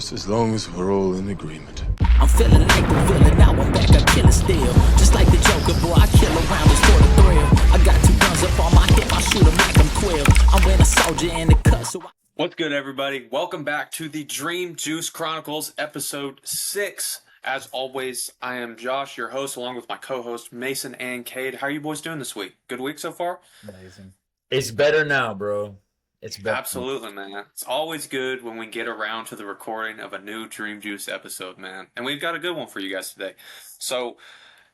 Just as long as we're all in agreement. I'm feeling like the villain, now I'm back, I'm killing still. Just like the Joker, boy, I kill around just for the thrill. I got two guns up on my hip, I shoot 'em like I'm Quill. I'm wearing a soldier in the cut, so I... What's good, everybody? Welcome back to the Dream Juice Chronicles, episode 6. As always, I am Josh, your host, along with my co-host Mason and Cade. How are you boys doing this week? Good week so far? Amazing. It's better now, bro. It's better. Absolutely, man. It's always good when we get around to the recording of a new Dream Juice episode, man. And we've got a good one for you guys today. So,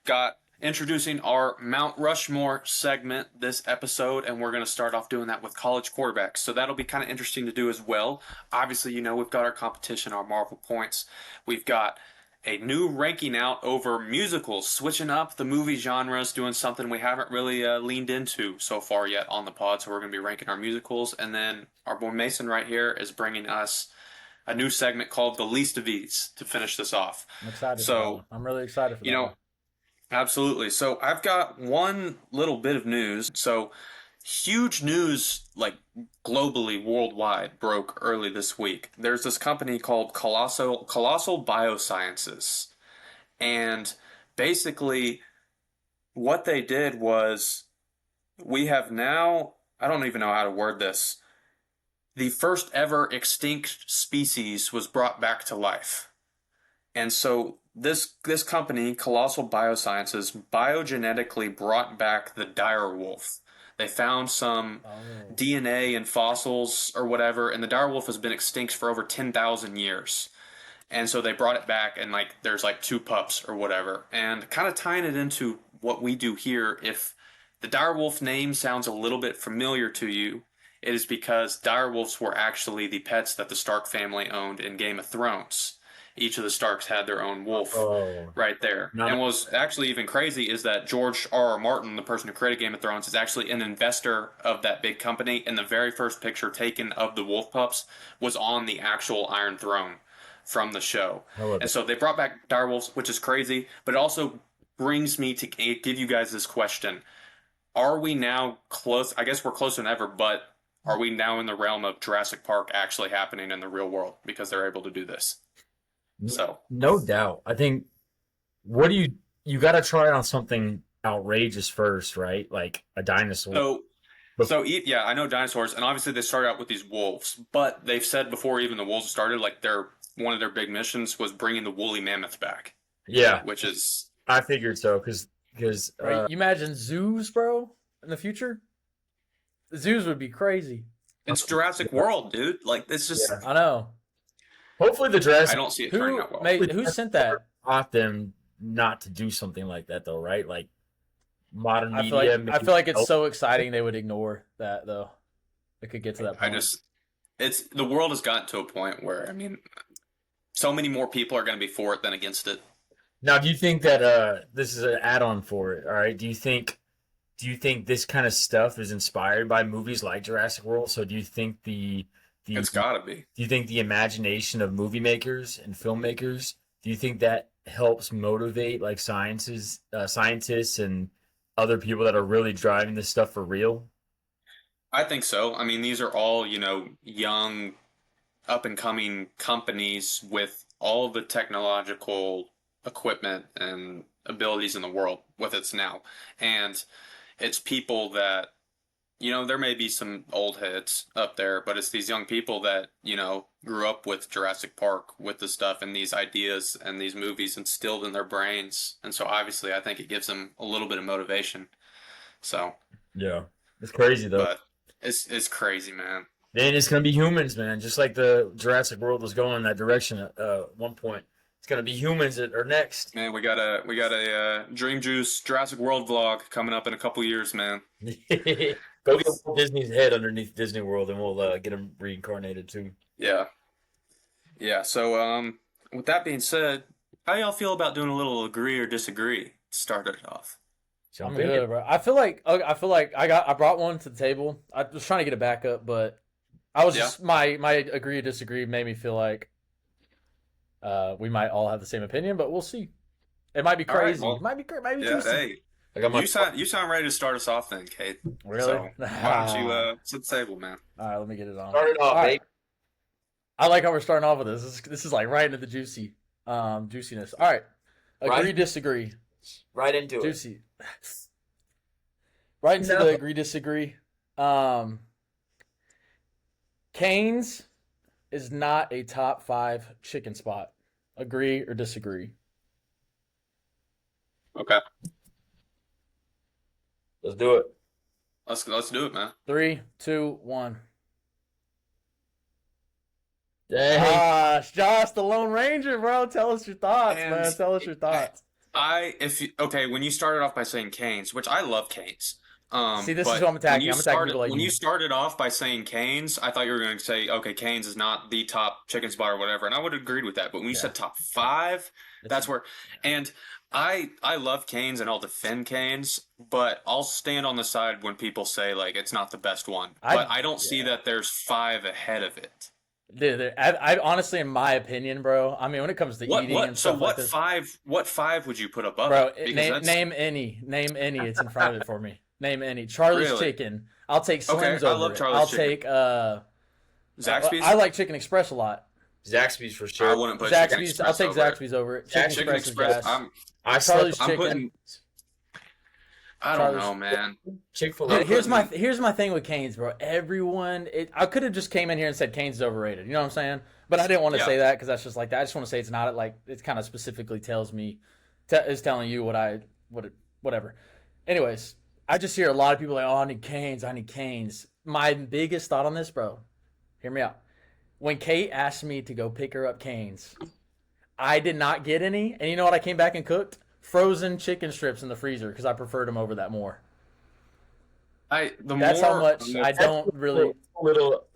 got introducing our Mount Rushmore segment this episode, and we're going to start off doing that with college quarterbacks. So that'll be kind of interesting to do as well. Obviously, you know, we've got our competition, our Marvel points. We've got a new ranking out over musicals, switching up the movie genres, doing something we haven't really leaned into so far yet on the pod. So we're going to be ranking our musicals. And then our boy Mason right here is bringing us a new segment called The Least of These to finish this off. I'm excited. So, I'm really excited for that. You know, absolutely. So I've got one little bit of news. So huge news, like globally, worldwide, broke early this week. There's this company called Colossal Biosciences. And basically what they did was we have now, I don't even know how to word this, the first ever extinct species was brought back to life. And so this company, Colossal Biosciences, biogenetically brought back the dire wolf. They found some DNA in fossils or whatever, and the dire wolf has been extinct for over 10,000 years. And so they brought it back, and like there's like 2 pups or whatever. And kind of tying it into what we do here, if the dire wolf name sounds a little bit familiar to you, it is because dire wolves were actually the pets that the Stark family owned in Game of Thrones. Each of the Starks had their own wolf right there. And what was actually even crazy is that George R.R. Martin, the person who created Game of Thrones, is actually an investor of that big company. And the very first picture taken of the wolf pups was on the actual Iron Throne from the show. And so they brought back direwolves, which is crazy. But it also brings me to give you guys this question. Are we now close? I guess we're closer than ever, but are we now in the realm of Jurassic Park actually happening in the real world because they're able to do this? So no doubt. I think you got to try it on something outrageous first, right? Like a dinosaur. Yeah, I know dinosaurs, and obviously they started out with these wolves, but they've said before even the wolves started, like one of their big missions was bringing the woolly mammoth back. Yeah, which is I figured so because right, you imagine zoos, bro, in the future. The zoos would be crazy. It's Jurassic World, dude. Like it's just I know. Hopefully the Jurassic. I don't see it turning out well. Who sent that? Taught them not to do something like that, though, right? Like modern media. I feel like it's so exciting they would ignore that, though. It could get to that point. The world has gotten to a point where, I mean, so many more people are going to be for it than against it. Now, do you think that this is an add-on for it? All right. Do you think this kind of stuff is inspired by movies like Jurassic World? So do you think it's gotta be. Do you think the imagination of movie makers and filmmakers, do you think that helps motivate like scientists and other people that are really driving this stuff for real? I think so. I mean, these are all, young, up-and-coming companies with all the technological equipment and abilities in the world with it now. And it's people that, there may be some old heads up there, but it's these young people that, grew up with Jurassic Park, with the stuff and these ideas and these movies instilled in their brains. And so obviously I think it gives them a little bit of motivation. So. Yeah. It's crazy though. But it's crazy, man. Then it's going to be humans, man. Just like the Jurassic World was going in that direction at one point. It's going to be humans that are next. Man, we got a Dream Juice Jurassic World vlog coming up in a couple years, man. Go get Disney's head underneath Disney World, and we'll get him reincarnated too. Yeah. So, with that being said, how y'all feel about doing a little agree or disagree to start it off? I'm good, bro. I feel like I brought one to the table. I was trying to get it back up, but I was just my agree or disagree made me feel like we might all have the same opinion, but we'll see. It might be crazy. Right, well, it might be juicy. Hey. You sound ready to start us off then, Kate. Really? So, why don't you set the table, man? All right, let me get it on. Start it off, babe. I like how we're starting off with this. This is like right into the juiciness. All right, agree, Right. disagree. Right into it. Juicy. Right into the agree, disagree. Cane's is not a top 5 chicken spot. Agree or disagree? Okay. Let's do it. Let's do it, man. 3, 2, 1. Dang. Josh, the Lone Ranger, bro. Tell us your thoughts, man. Tell us your thoughts. When you started off by saying Canes, which I love Canes. See, this is what I'm attacking. I'm attacking people like when you. you started off by saying Canes, I thought you were going to say, okay, Canes is not the top chicken spot or whatever, and I would have agreed with that. But when you said top 5, that's where. And I love Canes and I'll defend Canes, but I'll stand on the side when people say like it's not the best one. But I don't see that there's 5 ahead of it. Dude, I honestly, in my opinion, bro. I mean, when it comes to eating and stuff like this, what 5 would you put above bro? it? Name any. It's in front of it for me. Name any. Charlie's Chicken. I'll take Slim's over I love it. Charlie's Chicken. I'll take Zaxby's. I like Chicken Express a lot. Zaxby's for sure. I wouldn't put Zaxby's. I'll take Zaxby's over it. Chicken Express. Charlie's Chicken. I don't know, man. Chick-fil-A. Here's my thing with Cane's, bro. I could have just came in here and said Cane's is overrated. You know what I'm saying? But I didn't want to say that because that's just like that. I just want to say it's not like it kind of specifically tells me, is telling you whatever. Anyways, I just hear a lot of people like, oh, I need Cane's. My biggest thought on this, bro, hear me out. When Kate asked me to go pick her up Cane's, I did not get any. And you know what I came back and cooked? Frozen chicken strips in the freezer because I preferred them over that more. That's how much I don't really.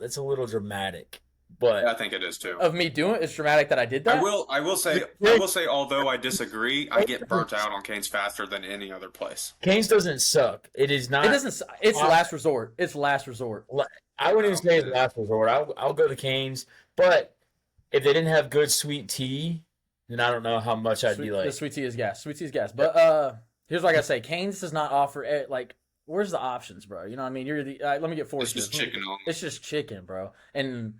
It's a little dramatic, but I think it is too. Of me doing it, it's dramatic that I did that. I will say, although I disagree, I get burnt out on Cane's faster than any other place. Cane's doesn't suck. It is not. It doesn't. It's last resort. It's last resort. I wouldn't even say it's last resort. I'll go to Cane's, but if they didn't have good sweet tea, then I don't know how much I'd be like. The sweet tea is gas. But here's what I gotta say. Cane's does not offer like. Where's the options, bro? You know what I mean? Let me get forced. It's just chicken only. It's just chicken, bro. And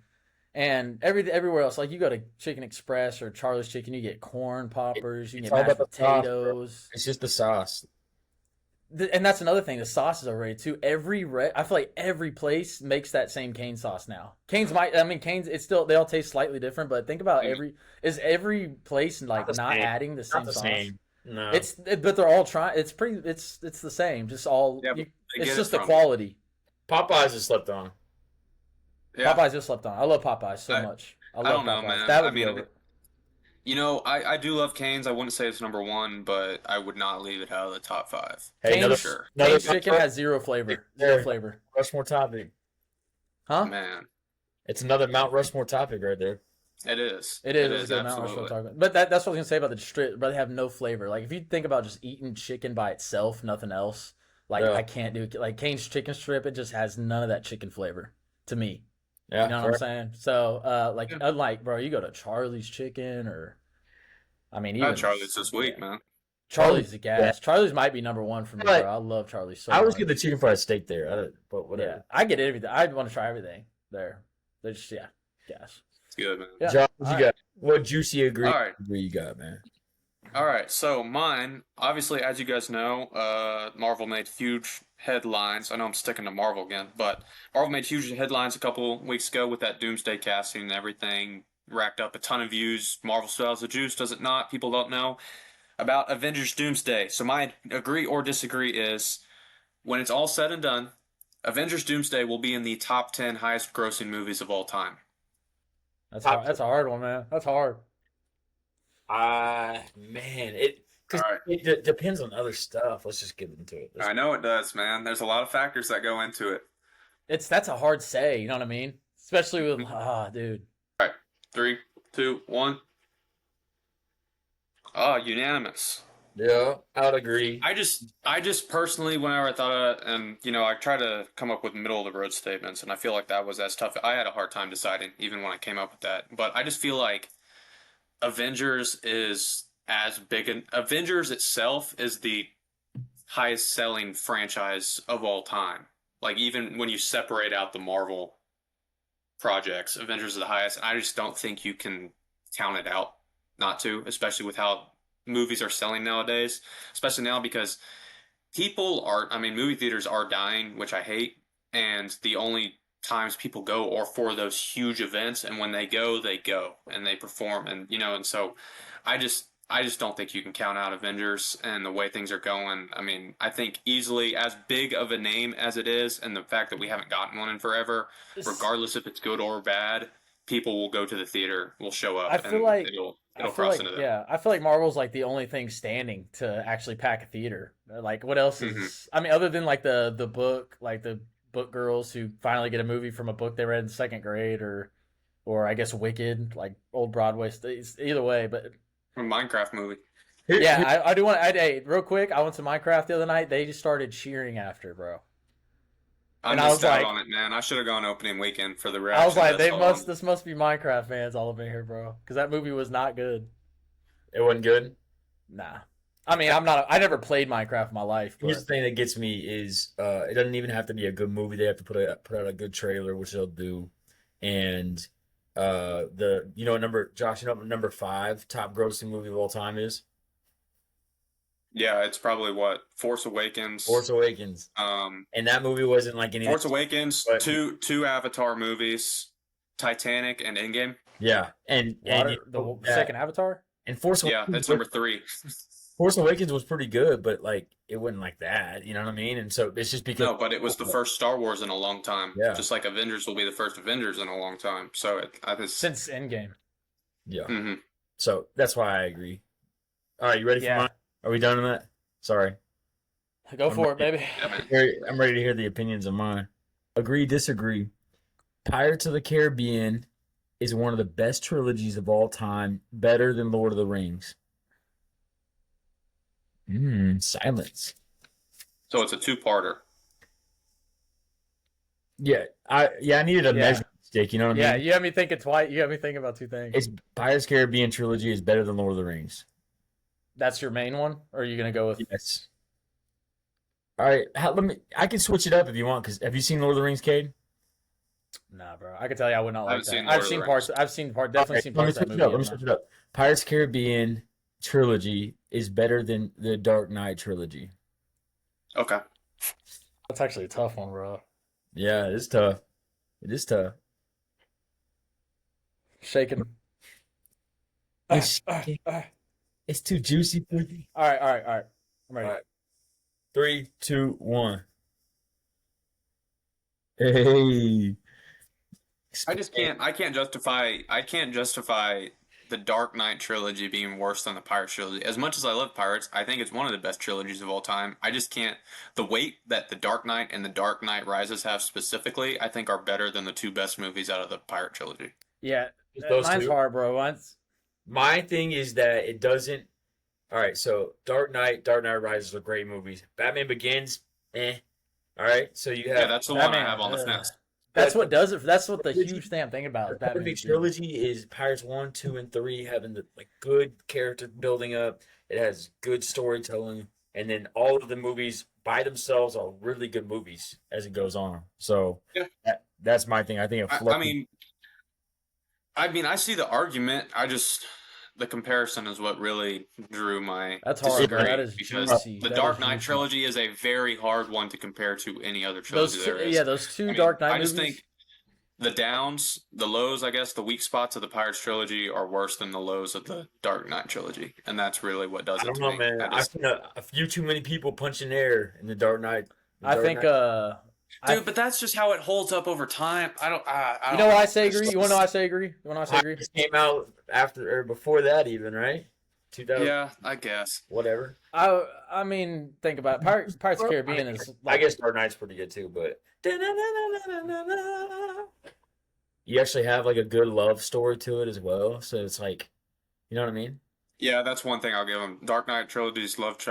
everywhere else, like you go to Chicken Express or Charlie's Chicken, you get corn poppers, you get mashed potatoes. It's just the sauce. And that's another thing. The sauce is overrated too. I feel like every place makes that same cane sauce now. Cane's it's still, they all taste slightly different, but think about every place like not adding the same sauce. No, but they're all trying. It's the same. Just all. It's just the quality. Popeyes is slept on. Yeah. Popeyes is slept on. I love Popeyes so much. I don't know, man. That would be over. You know, I do love Cane's. I wouldn't say it's number 1, but I would not leave it out of the top 5. Hey, Cane's chicken has zero flavor. Zero flavor. Rushmore topic. Huh? Man. It's another Mount Rushmore topic right there. It is. It is Mount Rushmore topic. But that's what I was going to say about the strip. But they have no flavor. Like, if you think about just eating chicken by itself, nothing else, like, I can't do it. Like, Cane's chicken strip, it just has none of that chicken flavor to me. Yeah, you know what I'm saying? So, unlike, bro, you go to Charlie's Chicken or, I mean, even Charlie's this week, man. Charlie's the gas. Yeah. Charlie's might be number 1 for me, bro. I love Charlie's so much. I always get the chicken fried steak there, but whatever. Yeah, I get everything. I want to try everything there. They're just, gas. It's good, man. Yeah. John, what you got? What juicy agree you got, man? All right, so mine, obviously, as you guys know, Marvel made huge headlines. I know I'm sticking to Marvel again, but Marvel made huge headlines a couple weeks ago with that Doomsday casting and everything. Racked up a ton of views. Marvel still has the juice, does it not? People don't know about Avengers Doomsday. So my agree or disagree is, when it's all said and done, Avengers Doomsday will be in the top 10 highest grossing movies of all time. That's a hard one, man. That's hard. Man, it depends on other stuff. Let's just get into it. I know it does, man. There's a lot of factors that go into it. That's a hard say, you know what I mean? Especially with dude. All right, 3, 2, 1. Unanimous. Yeah, I would agree. I just personally, whenever I thought of it, and I try to come up with middle of the road statements, and I feel like that was as tough. I had a hard time deciding, even when I came up with that. But I just feel like Avengers is as big an Avengers itself is the highest selling franchise of all time. Like, even when you separate out the Marvel projects. Avengers is the highest, and I just don't think you can count it out not to, especially with how movies are selling nowadays. Especially now because movie theaters are dying, which I hate, and the only times people go are for those huge events, and when they go and they perform, and so I just don't think you can count out Avengers and the way things are going. I mean, I think easily, as big of a name as it is, and the fact that we haven't gotten one in forever, regardless if it's good or bad, people will go to the theater, will show up, I feel like it'll cross into them. yeah, I feel like Marvel's like the only thing standing to actually pack a theater. Like, what else is? I mean, other than like the book, like the book girls who finally get a movie from a book they read in second grade, or I guess Wicked, like old Broadway. Either way, but A Minecraft movie. yeah, I do want. Hey, real quick, I went to Minecraft the other night. They just started cheering after, bro. I missed out on it, man. I should have gone opening weekend for the reaction. I was like, this must be Minecraft fans all up in here, bro. Because that movie was not good. It wasn't good. Nah. I mean, I never played Minecraft in my life. But... Here's the thing that gets me is it doesn't even have to be a good movie. They have to put out a good trailer, which they'll do. And Josh, what number 5 top grossing movie of all time is? Yeah, it's probably what? Force Awakens. And that movie wasn't like any Force Awakens, but... two Avatar movies, Titanic and Endgame. Yeah. And the second Avatar? And Force Awakens. Yeah, that's number 3. Force Awakens was pretty good, but like it wasn't like that, you know what I mean? And so it's just because no, but it was the first Star Wars in a long time. Yeah. Just like Avengers will be the first Avengers in a long time. So since Endgame. Yeah. Mm-hmm. So that's why I agree. All right, you ready for mine? Are we done on that? Sorry. Go for it, baby. I'm ready to hear the opinions of mine. Agree, disagree. Pirates of the Caribbean is one of the best trilogies of all time, better than Lord of the Rings. Silence. So it's a 2-parter. Yeah, I needed a measuring stick, you know what I mean? Yeah, you had me thinking twice. You had me thinking about two things. It's Pirates of the Caribbean trilogy is better than Lord of the Rings. That's your main one, or are you gonna go with? Yes. All right, I can switch it up if you want. Because have you seen Lord of the Rings, Cade? Nah, bro. I can tell you, I would not like that. I've seen parts. Definitely seen parts of that movie. Let me switch it up. Pirates of the Caribbean trilogy is better than the Dark Knight trilogy. Okay. That's actually a tough one, bro. Yeah, it's tough. It is tough. Shaking. It's too juicy for me. All right. I'm ready. All right. 3, 2, 1. Hey. I can't justify the Dark Knight trilogy being worse than the Pirates trilogy. As much as I love Pirates, I think it's one of the best trilogies of all time. I just can't. The weight that the Dark Knight and the Dark Knight Rises have specifically, I think are better than the 2 best movies out of the Pirate trilogy. Yeah, mine's hard, bro. My thing is that it doesn't. All right, so Dark Knight Rises are great movies. Batman Begins, All right, so you have. Yeah, that's the one I have on the fence. That's what does it. That's what the huge thing I'm thinking about. The perfect trilogy is Pirates 1, 2, and 3 having the good character building up. It has good storytelling, and then all of the movies by themselves are really good movies as it goes on. So that's my thing. I think I see the argument. The comparison is what really drew my. That's hard. That is juicy. The Dark Knight trilogy is a very hard one to compare to any other trilogy there is. Yeah, those two Dark Knight movies. I just think the downs, the lows, I guess, the weak spots of the Pirates trilogy are worse than the lows of the Dark Knight trilogy, and that's really what does it to me. I don't know, man. I've seen a few too many people punching air in the Dark Knight. Dude, but that's just how it holds up over time. I don't. You know why I say agree? You want to know why I say agree? It came out after or before that, even, right? 2000. Yeah, I guess. Whatever. I mean, think about it. Pirates of the Caribbean is. I guess Dark Knight's pretty good too, but you actually have a good love story to it as well. So it's you know what I mean? Yeah, that's one thing I'll give them. Dark Knight trilogy's love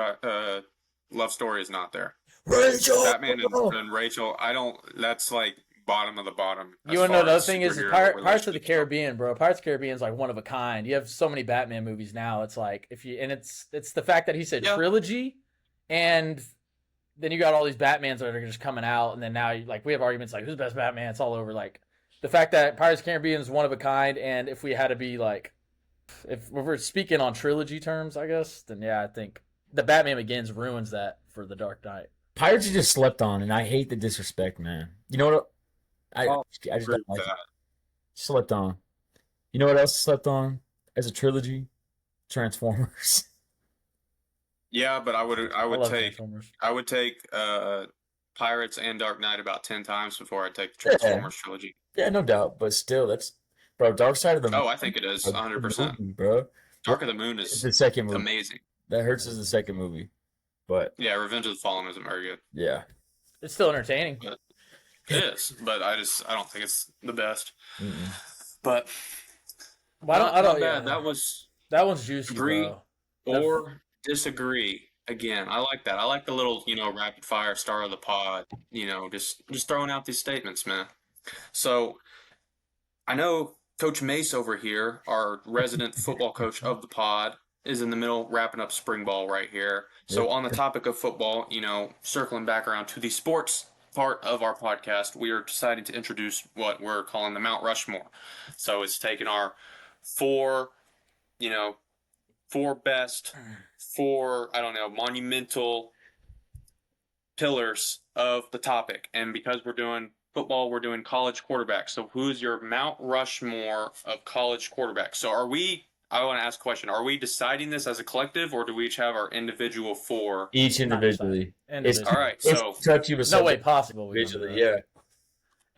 story is not there. Rachel! Batman and Rachel, that's bottom of the bottom. You want to know another thing is Pirates of the Caribbean, bro. Pirates of the Caribbean is one of a kind. You have so many Batman movies now. It's it's the fact that he said trilogy, and then you got all these Batmans that are just coming out, and then now we have arguments who's the best Batman. It's all over the fact that Pirates of the Caribbean is one of a kind, and if we had to be like, if we're speaking on trilogy terms, I guess, then yeah, I think the Batman Begins ruins that for the Dark Knight. Pirates are just slept on, and I hate the disrespect, man. You know what? I just don't like it. Slept on. You know what else slept on as a trilogy? Transformers. Yeah, but I would take Pirates and Dark Knight about 10 times before I take the Transformers trilogy. Yeah, no doubt, but still, that's Dark Side of the Moon. Oh, I think it is 100%, bro. Dark of the Moon is the second movie. Amazing. That hurts as the second movie, but yeah, Revenge of the Fallen isn't very good. Yeah, it's still entertaining. But it is, but I don't think it's the best. Mm-mm. But I don't. Yeah, that one's juicy. Agree bro. or disagree. Again, I like that. I like the little, rapid fire star of the pod. Just throwing out these statements, man. So I know Coach Mace over here, our resident football coach of the pod, is in the middle wrapping up spring ball right here. So on the topic of football, circling back around to the sports part of our podcast, we are deciding to introduce what we're calling the Mount Rushmore. So it's taking our four best, monumental pillars of the topic. And because we're doing football, we're doing college quarterbacks. So who's your Mount Rushmore of college quarterbacks? So I want to ask a question. Are we deciding this as a collective, or do we each have our individual four? Each individually. All right, so it's no way possible. Individually, yeah.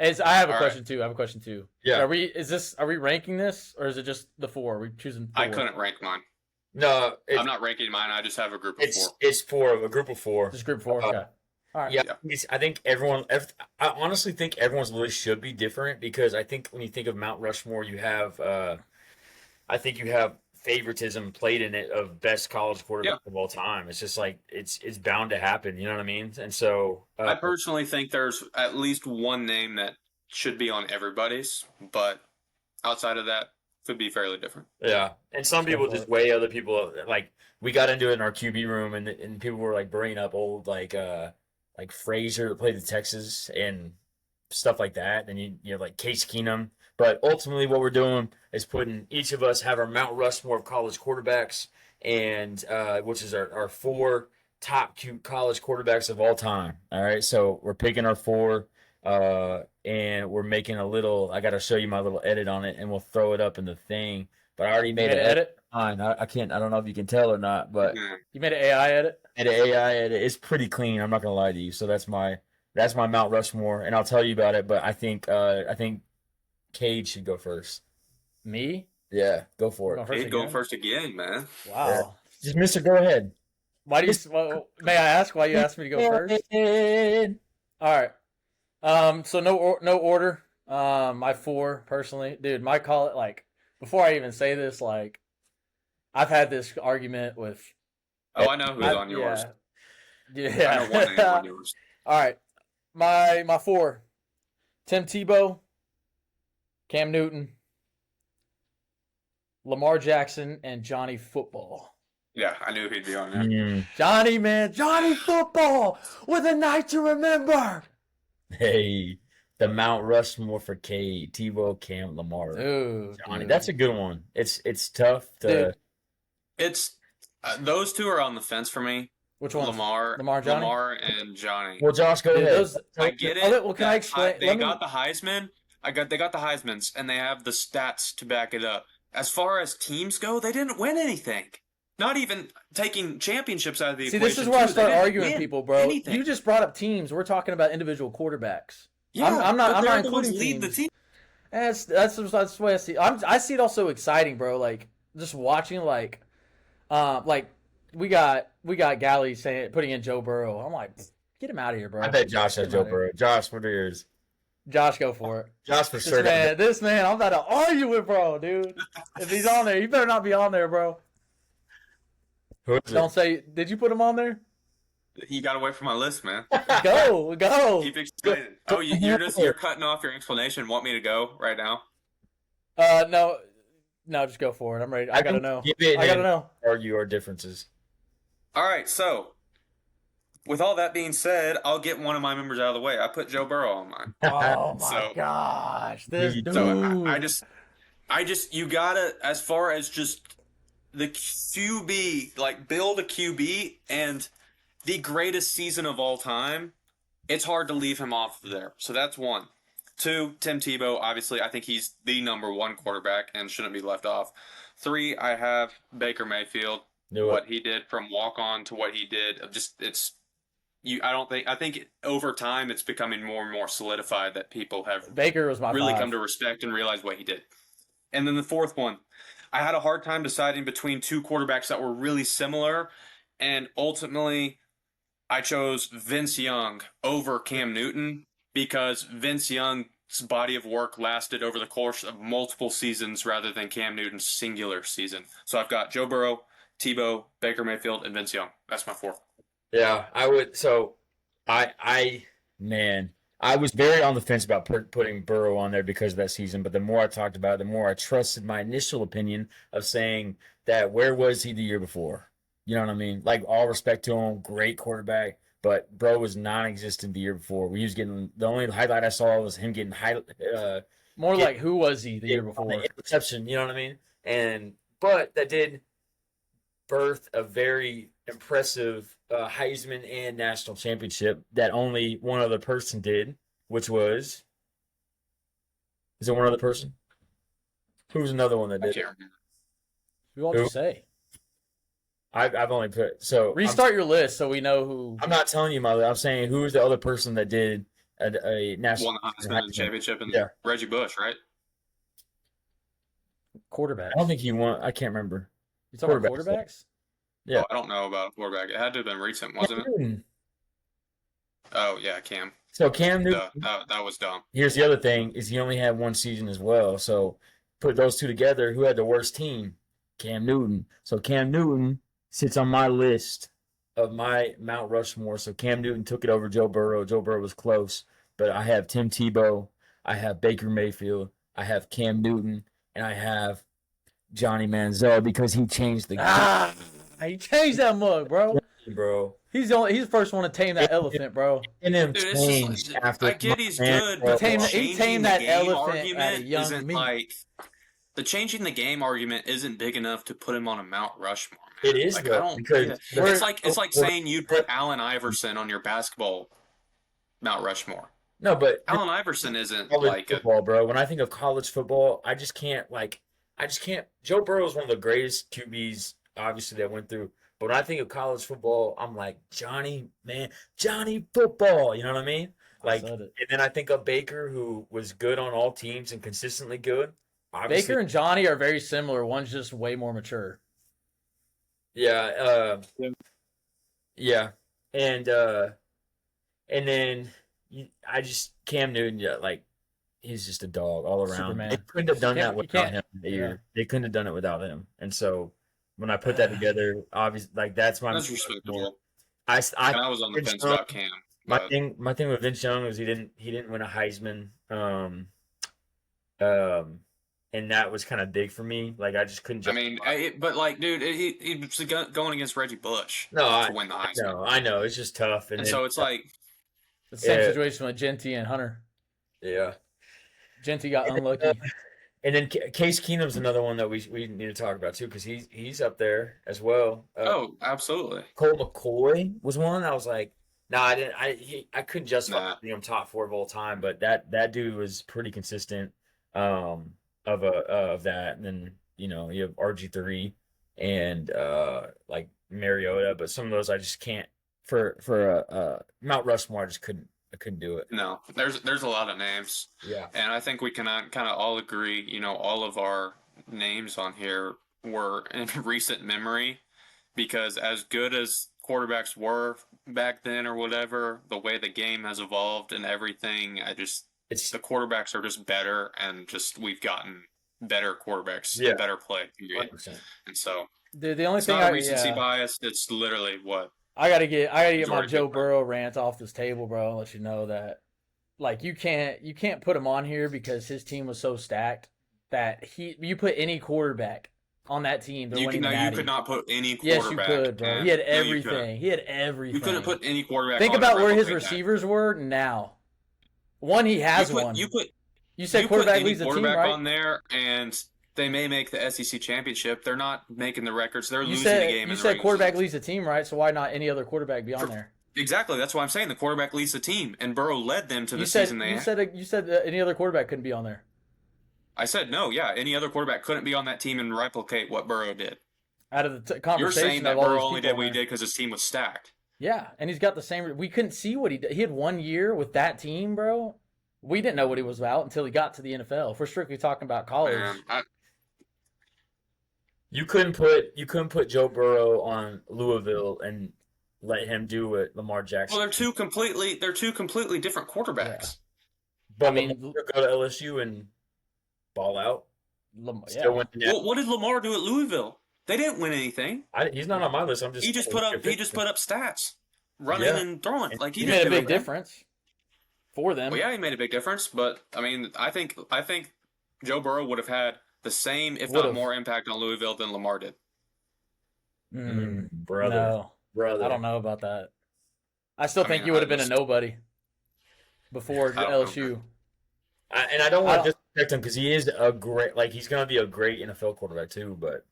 I have a question too. Yeah. Are we ranking this, or is it just the four? Are we choosing four? I couldn't rank mine. No, I'm not ranking mine. I just have a group of four. It's a group of four. Just group of four. Okay. All right. Yeah, I think I honestly think everyone's list should be different, because I think when you think of Mount Rushmore, you have, I think you have favoritism played in it of best college quarterback of all time. It's just like it's bound to happen. You know what I mean? And so I personally think there's at least one name that should be on everybody's, but outside of that, could be fairly different. Yeah, and some people just weigh other people. Like, we got into it in our QB room, and people were like bringing up old like Frazier that played in Texas and stuff like that. And you have like Case Keenum. But ultimately, what we're doing is putting each of us have our Mount Rushmore of college quarterbacks, and which is our four top college quarterbacks of all time. All right, so we're picking our four. And we're making a little. I got to show you my little edit on it, and we'll throw it up in the thing. But I already made an edit. I can't. I don't know if you can tell or not, but you made an AI edit. Made an AI edit. It's pretty clean. I'm not gonna lie to you. So that's my Mount Rushmore, and I'll tell you about it. But I think Cade should go first. Me? Yeah, go for it. Cade going first again, man. Wow. Yeah. Just Mister, go ahead. Why do you? May I ask why you asked me to go first? All right. So no order. My four personally, dude. My call it like before I even say this, like I've had this argument with. Oh, I know who's on yours. Yeah. I know one name on yours. All right, my four: Tim Tebow, Cam Newton, Lamar Jackson, and Johnny Football. Yeah, I knew he'd be on there. Johnny Football with a night to remember. Hey, the Mount Rushmore for Cade, Tebow, Cam, Lamar, Johnny. Dude. That's a good one. It's tough to. Dude. It's those two are on the fence for me. Which one? Lamar, and Johnny. Well, Josh, go ahead. I get it. Well, can I explain? They got the Heisman. They got the Heismans, and they have the stats to back it up. As far as teams go, they didn't win anything. Not even taking championships out of the equation. See, this is where I start arguing people, bro. Anything. You just brought up teams. We're talking about individual quarterbacks. Yeah, I'm not including lead the team. That's the way I see it. I see it also exciting, bro. Like just watching, like we got Galley putting in Joe Burrow. I'm like, get him out of here, bro. I bet Josh has Joe Burrow. Josh, what are yours? Josh, go for it. Josh for sure. This man, I'm about to argue with, bro, dude. If he's on there, you better not be on there, bro. Who is Don't say. Did you put him on there? He got away from my list, man. Go. Keep explaining. Oh, you're cutting off your explanation. Want me to go right now? No, just go for it. I'm ready. I gotta know. I gotta know. Argue our differences. All right, so with all that being said, I'll get one of my members out of the way. I put Joe Burrow on mine. Oh my So- gosh, this dude. So I just you gotta, as far as just the QB, like build a QB and the greatest season of all time, it's hard to leave him off of there. So that's one. Two, Tim Tebow. Obviously, I think he's the number one quarterback and shouldn't be left off. Three, I have Baker Mayfield. What he did from walk on to what he did, I think over time it's becoming more and more solidified that people have Baker was my really 5. come to respect and realize what he did. And then the fourth one, I had a hard time deciding between two quarterbacks that were really similar, and ultimately I chose Vince Young over Cam Newton because Vince Young's body of work lasted over the course of multiple seasons rather than Cam Newton's singular season. So I've got Joe Burrow, Tebow, Baker Mayfield, and Vince Young. That's my 4. Yeah, I would. So, I was very on the fence about putting Burrow on there because of that season. But the more I talked about it, the more I trusted my initial opinion of saying that where was he the year before? You know what I mean? Like, all respect to him, great quarterback, but bro was non-existent the year before. He was getting, the only highlight I saw was him getting More like who was he the year before? Interception, you know what I mean? But that did birth a very impressive Heisman and national championship that only one other person did, which was, is it one other person? Who's another one that did it? Who wants to say? I've only put, so restart your list so we know who. I'm not telling you my list. I'm saying who is the other person that did a national won the Heisman championship, and yeah. Reggie Bush, right? Quarterback. I don't think he won. I can't remember. You talking about quarterbacks? Yeah. Oh, I don't know about a quarterback. It had to have been recent, wasn't it? Oh yeah, Cam. So Cam Newton. That was dumb. Here's the other thing: is he only had one season as well. So put those two together. Who had the worst team? Cam Newton. So Cam Newton sits on my list of my Mount Rushmore. So Cam Newton took it over Joe Burrow. Joe Burrow was close, but I have Tim Tebow, I have Baker Mayfield, I have Cam Newton, and I have Johnny Manziel because he changed the game. He changed that mug, bro. Bro, he's the first one to tame that elephant, bro. And him changed after. I get he's good, but he tamed that elephant at a young isn't me. like the changing the game argument isn't big enough to put him on a Mount Rushmore. Man. It is like, though, because it's like saying you'd put Allen Iverson on your basketball Mount Rushmore. No, but Allen Iverson isn't like football, a bro. When I think of college football, I just can't. Joe Burrow is one of the greatest QBs, obviously, that went through. But when I think of college football, I'm like Johnny football. You know what I mean? Like, and then I think of Baker, who was good on all teams and consistently good. Obviously, Baker and Johnny are very similar. One's just way more mature. Yeah. And then Cam Newton, like, he's just a dog all around. Superman. They couldn't have done that without him. They couldn't have done it without him. And so when I put that together, obviously, like, that's respectable. I was on the fence about Cam. My thing with Vince Young was he didn't win a Heisman. And that was kind of big for me. Like, I just couldn't. I mean, but like, dude, he was going against Reggie Bush to win the Heisman. I know. It's just tough, and so it's like the same situation with Genty and Hunter. Yeah, Genty got unlucky. And then Case Keenum's another one that we need to talk about too, because he's up there as well. Absolutely. Colt McCoy was one. I was like, I didn't. I couldn't justify him top 4 of all time, but that dude was pretty consistent. Of that, and then you have RG3 and like Mariota, but some of those I just can't for Mount Rushmore. I couldn't do it. No, there's a lot of names. Yeah, and I think we can kind of all agree. All of our names on here were in recent memory, because as good as quarterbacks were back then or whatever, the way the game has evolved and everything, the quarterbacks are just better, and just we've gotten better quarterbacks, better play. 100%. And so the only it's thing not a recency bias. It's literally what I gotta get my Joe Burrow rant off this table, bro. I'll let you know that, like, you can't put him on here because his team was so stacked that you put any quarterback on that team. They're You winning could, the no, you Natty. could not put any Yes, quarterback. you could, bro. He had everything. No, He had everything. you couldn't put any quarterback. Think on about to where his replicate that. receivers were now. One, he has one. You said quarterback leads the team, right? On there, and they may make the SEC championship. They're not making the records. They're losing the game. You said quarterback leads the team, right? So why not any other quarterback be on there? Exactly. That's why I'm saying the quarterback leads the team, and Burrow led them to the season they had. You said any other quarterback couldn't be on there. I said no. Yeah, any other quarterback couldn't be on that team and replicate what Burrow did. Out of the conversation, you're saying that Burrow only did what he did because his team was stacked. Yeah, and he's got the same. We couldn't see what he did. He had 1 year with that team, bro. We didn't know what he was about until he got to the NFL. If we're strictly talking about college, you couldn't put Joe Burrow on Louisville and let him do what Lamar Jackson. Well, they're two completely different quarterbacks. Yeah. But I mean, go to LSU and ball out. Well, what did Lamar do at Louisville? They didn't win anything. He's not on my list. He just put up stats, running and throwing. Like he made a big difference for them. Well, yeah, he made a big difference. But I mean, I think Joe Burrow would have had the same, if not more, impact on Louisville than Lamar did. Brother. I don't know about that. I still think you would have been a nobody before LSU. And I don't want to disrespect him because he is a great, he's going to be a great NFL quarterback too. But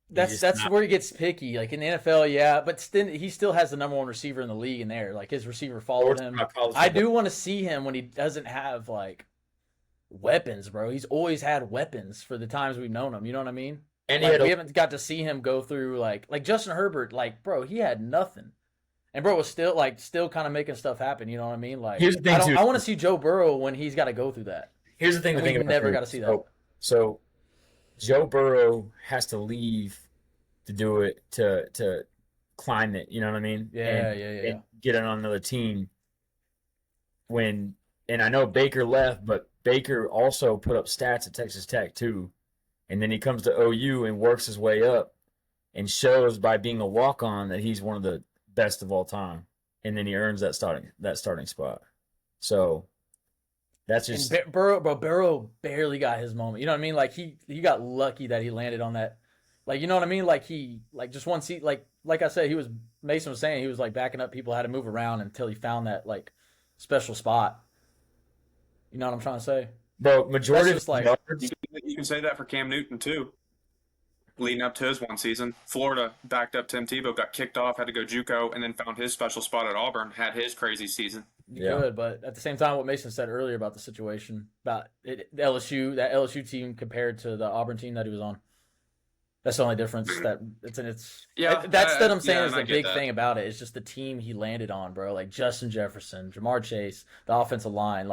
that's where he gets picky. Like in the NFL, yeah, but still, he still has the number one receiver in the league in there. Like his receiver followed him. I do want to see him when he doesn't have weapons, bro. He's always had weapons for the times we've known him. You know what I mean? And we haven't got to see him go through like Justin Herbert. Like, bro, he had nothing, and bro was still kind of making stuff happen. You know what I mean? Like, here's the thing I want to see Joe Burrow when he's got to go through that. Here's the thing. We never got to see that. So Joe Burrow has to leave to do it to climb it. You know what I mean? Yeah. And get it on another team. And I know Baker left, but Baker also put up stats at Texas Tech too. And then he comes to OU and works his way up and shows by being a walk-on that he's one of the best of all time. And then he earns that starting spot. So that's just Burrow barely got his moment. You know what I mean? Like he got lucky that he landed on that. Like, you know what I mean? Like he just one seat. Like I said, Mason was saying he was backing up people, had to move around until he found that special spot. You know what I'm trying to say? Bro, majority of yards. You can say that for Cam Newton too. Leading up to his one season, Florida backed up Tim Tebow, got kicked off, had to go JUCO, and then found his special spot at Auburn. Had his crazy season. Good, but at the same time, what Mason said earlier about the situation about that LSU team compared to the Auburn team that he was on. That's the only difference. That's what I'm saying is the big thing about it. It's just the team he landed on, bro. Like Justin Jefferson, Jamar Chase, the offensive line,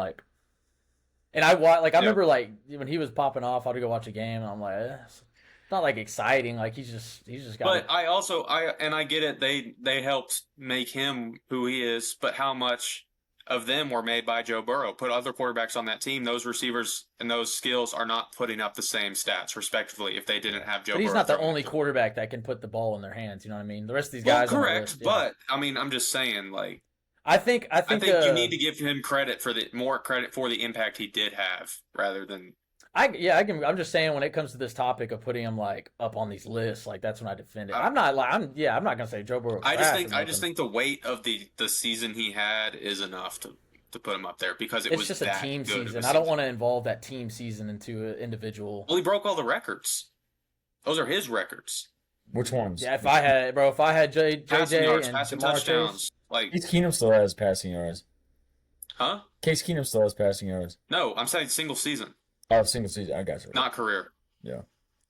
And I remember when he was popping off, I'd go watch a game, and I'm like, it's not exciting. Like he's just got. But I get it. They helped make him who he is. But how much of them were made by Joe Burrow? Put other quarterbacks on that team. Those receivers and those skills are not putting up the same stats, respectively, if they didn't have Joe. But he's Burrow not the only quarterback that can put the ball in their hands. You know what I mean? The rest of these guys. Correct. But I mean, I'm just saying, I think you need to give him more credit for the impact he did have, rather than. I'm just saying when it comes to this topic of putting him up on these lists, that's when I defend it. I'm not gonna say Joe Burrow. I just think the weight of the season he had is enough to put him up there because it's just a team season. I don't want to involve that team season into an individual. Well, he broke all the records. Those are his records. Which ones? Yeah, if I had JJ yards, and passing Jamar touchdowns, Chase. Case Keenum still has passing yards. Huh? Case Keenum still has passing yards. No, I'm saying single season. Oh, single season. I got you. Not career. Yeah.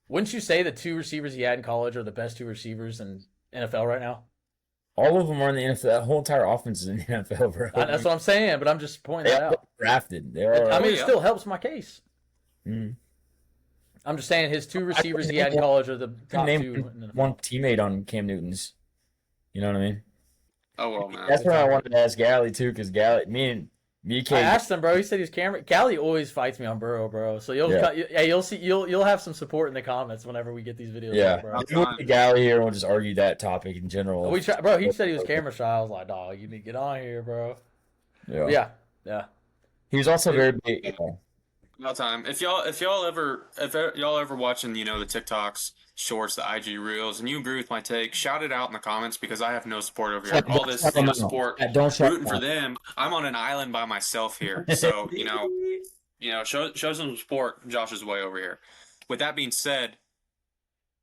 Wouldn't you say the two receivers he had in college are the best two receivers in NFL right now? All of them are in the NFL. That whole entire offense is in the NFL, bro. That's what I'm saying, but I'm just pointing that out. Drafted. It still helps my case. Mm. I'm just saying his two receivers he had in college are the top two. One teammate on Cam Newton's. You know what I mean? Oh, well, man. That's what I wanted to ask Gally, too, because Gally, me, I asked him, bro. He said he's Cameron. Callie always fights me on Burrow, bro. So you'll have some support in the comments whenever we get these videos. Yeah, bro. we'll get Gally here and we'll just argue that topic in general. He said he was camera shy. I was like, dog, you need to get on here, bro. Yeah. He was also very big. About time. If y'all ever watching, the TikToks, shorts, the IG reels, and you agree with my take, shout it out in the comments because I have no support over here. All this support, rooting for them. I'm on an island by myself here, so show some support. Josh is way over here. With that being said,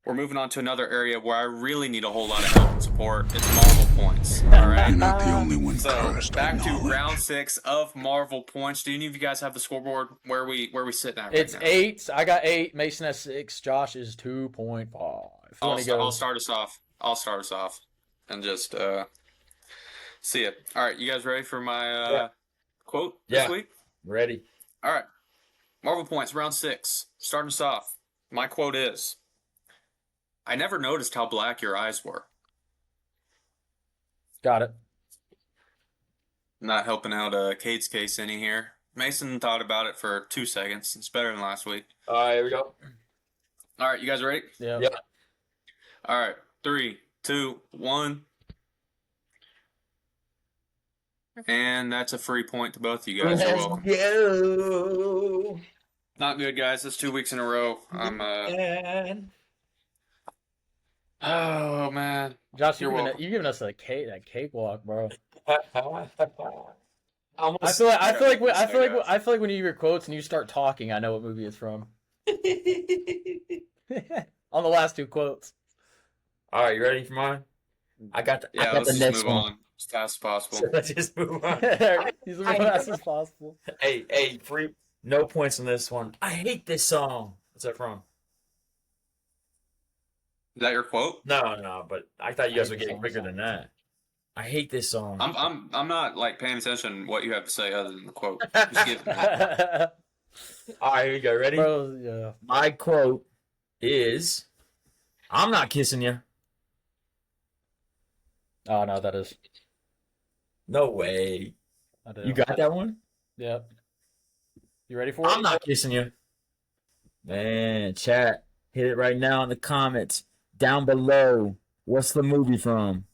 we're moving on to another area where I really need a whole lot of help and support. It's Marvel points. All right. You're not the only one So cursed by back to knowledge. round 6 of Marvel points. Do any of you guys have the scoreboard where we sitting at right It's now? 8. I got 8. Mason has 6. Josh is 2.5. I'll start us off. And just see it. All right, you guys ready for my quote this week? Ready. All right. Marvel points, round 6. Starting us off. My quote is, I never noticed how black your eyes were. Got it. Not helping out Cade's case any here. Mason thought about it for 2 seconds. It's better than last week. All right, here we go. All right, you guys ready? Yeah. All right, 3, 2, 1. And that's a free point to both of you guys. You're welcome. Go. Not good, guys. That's 2 weeks in a row. I'm Oh man, Josh, You're welcome. you're giving us that cakewalk, bro. I I feel like when you hear quotes and you start talking, I know what movie it's from. On the last 2 quotes. All right, you ready for mine? I got the let's just next move one. on as fast as possible. Let's just move on. He's as fast as possible. Hey, free. No points on this one. I hate this song. What's that from? Is that your quote? No, but I thought you guys would get quicker than that. I hate this song. I'm not like paying attention to what you have to say other than the quote. Just give me that. All right, here you go. Ready? Bro, yeah. My quote is, "I'm not kissing you." Oh no, that is. No way. I do. You got that one? Yep. You ready for it? I'm not kissing you. Man, chat, hit it right now in the comments down below. What's the movie from?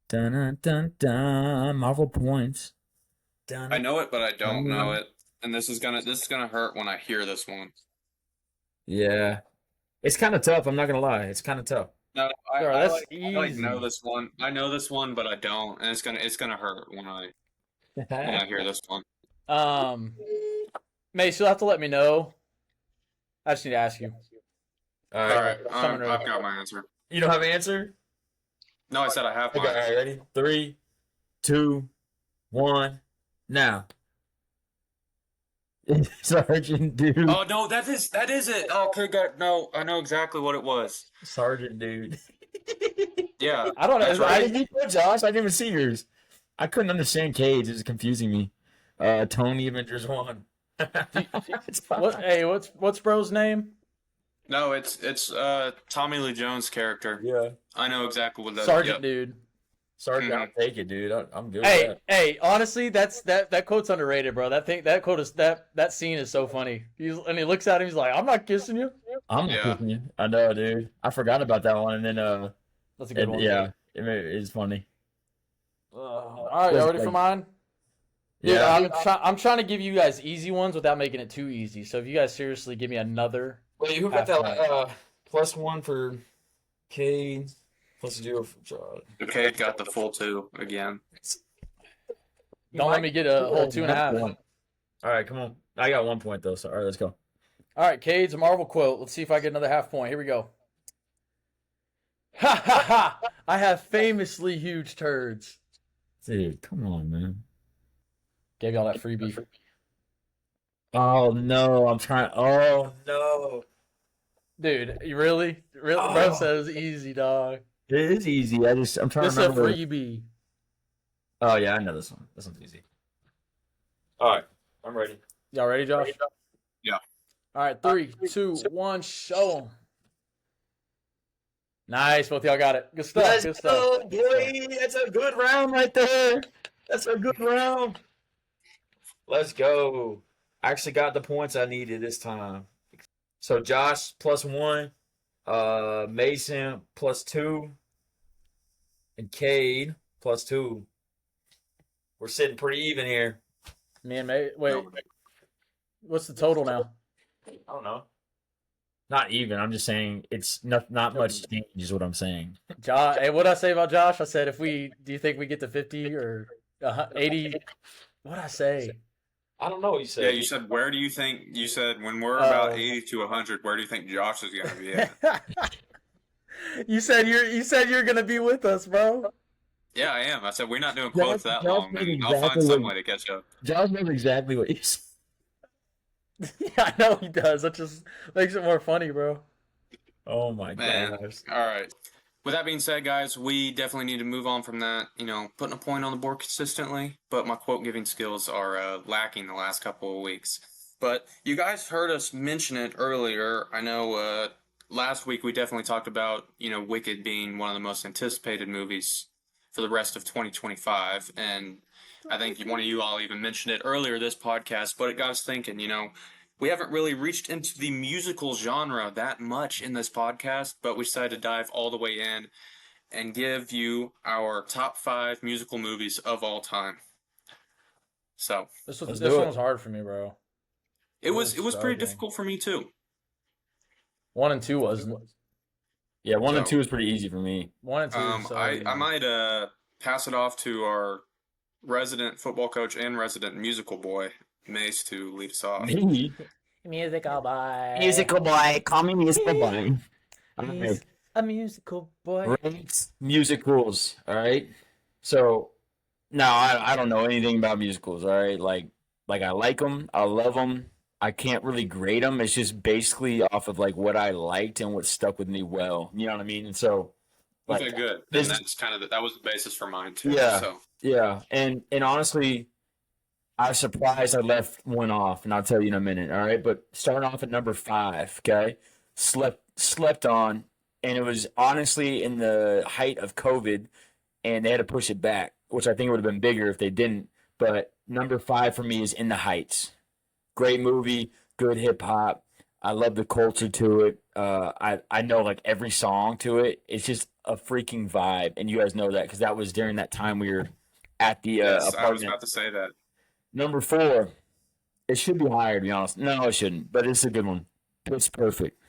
Dun dun dun dun. Marvel points. Dun, I know it, but I don't know it, and this is gonna hurt when I hear this one. Yeah, it's kind of tough. I'm not gonna lie. It's kind of tough. No, Bro, I that's know easy. this one. I know this one, but I don't, and it's gonna hurt when I hear this one. Mace, you'll have to let me know. I just need to ask you. All All right. right, Coming I've right. got my answer. You don't have an answer? No, I said I have Okay, all mine. right, ready? 3, 2, 1, now. Sergeant Dude. Oh no, that is it. Oh, okay, no, I know exactly what it was. Sergeant Dude. Yeah, I don't know. that's I right. Why did you put Josh? I didn't even see yours. I couldn't understand Cage. It was confusing me. Tony Avengers 1. It's fine. What's bro's name? No, it's Tommy Lee Jones' character. Yeah. I know exactly what that is. Sergeant Yep. Dude. Sergeant, I'll take it, dude. I'm good with Hey, honestly, that quote's underrated, bro. That quote is that scene is so funny. And he looks at him, he's like, "I'm not kissing you." that. I'm not Yeah. kicking you. I know, dude. I forgot about that one, and then That's a good one. yeah, it's funny. All right, y'all ready for mine? Dude, Yeah. I'm trying to give you guys easy ones without making it too easy. So if you guys seriously give me another, Wait, who got that +1 for Cade? +0 for Josh. Okay, got the full 2 again. don't let me get a whole 2.5. All right, come on. I got 1 point though. So all right, let's go. All right, Cade's a Marvel quote. Let's see if I get another half point. Here we go. Ha ha ha! I have famously huge turds. Dude, come on, man. Gave y'all that freebie. Oh no, I'm trying. Oh no, Dude, you really? Bro Oh. says easy, dog. it is easy. I'm trying This to is a remember. freebie. Oh yeah, I know this one. This one's easy. All right, I'm ready. Y'all ready, Josh? Yeah. All right, 3, 2, 1, show 'em. Nice, both y'all got it. Good stuff. Let's Good go, stuff. boy. That's a good round right there. That's a good round. Let's go. I actually got the points I needed this time. So Josh +1, Mason +2, and Cade +2. We're sitting pretty even here. Me and May. Wait, what's the total now? I don't know. Not even. I'm just saying it's not much change is what I'm saying. Josh, hey, what I say about Josh? I said do you think we get to 50 or 80? What'd I say? I don't know what you said. Yeah, you said you said when we're about 80 to 100, where do you think Josh is gonna be at? You said you're gonna be with us, bro. Yeah, I am. I said we're not doing quotes that long, man. Exactly I'll find some way to catch up. Josh knows exactly what you said. Yeah, I know he does. That just makes it more funny, bro. Oh my Man. gosh. All right. With that being said, guys, we definitely need to move on from that, putting a point on the board consistently, but my quote-giving skills are lacking the last couple of weeks. But you guys heard us mention it earlier. I know last week we definitely talked about, Wicked being one of the most anticipated movies for the rest of 2025, and I think one of you all even mentioned it earlier this podcast, but it got us thinking, we haven't really reached into the musical genre that much in this podcast, but we decided to dive all the way in and give you our top 5 musical movies of all time. So this one was hard for me, bro. It was pretty difficult for me too. 1 and 2 wasn't. Yeah, 1 and 2 was pretty easy for me. 1 and 2. I might pass it off to our resident football coach and resident musical boy, Mace, to lead us off. Me? Musical boy. Musical boy. Call me musical boy. He's a musical boy. Right. Musicals. All right. So, no, I don't know anything about musicals. All right. Like I like them. I love them. I can't really grade them. It's just basically off of like what I liked and what stuck with me well. You know what I mean? And so, like, okay, good. And that's kind of that was the basis for mine too. Yeah. So. Yeah. And honestly, I was surprised I left one off, and I'll tell you in a minute. All right. But starting off at number 5, okay, slept on, and it was honestly in the height of COVID, and they had to push it back, which I think would have been bigger if they didn't. But number 5 for me is In the Heights. Great movie, good hip hop. I love the culture to it. I know like every song to it. It's just a freaking vibe, and you guys know that because that was during that time we were at the yes, apartment. I was about to say that. Number 4, it should be higher to be honest. No, it shouldn't, but it's a good one. Pitch Perfect.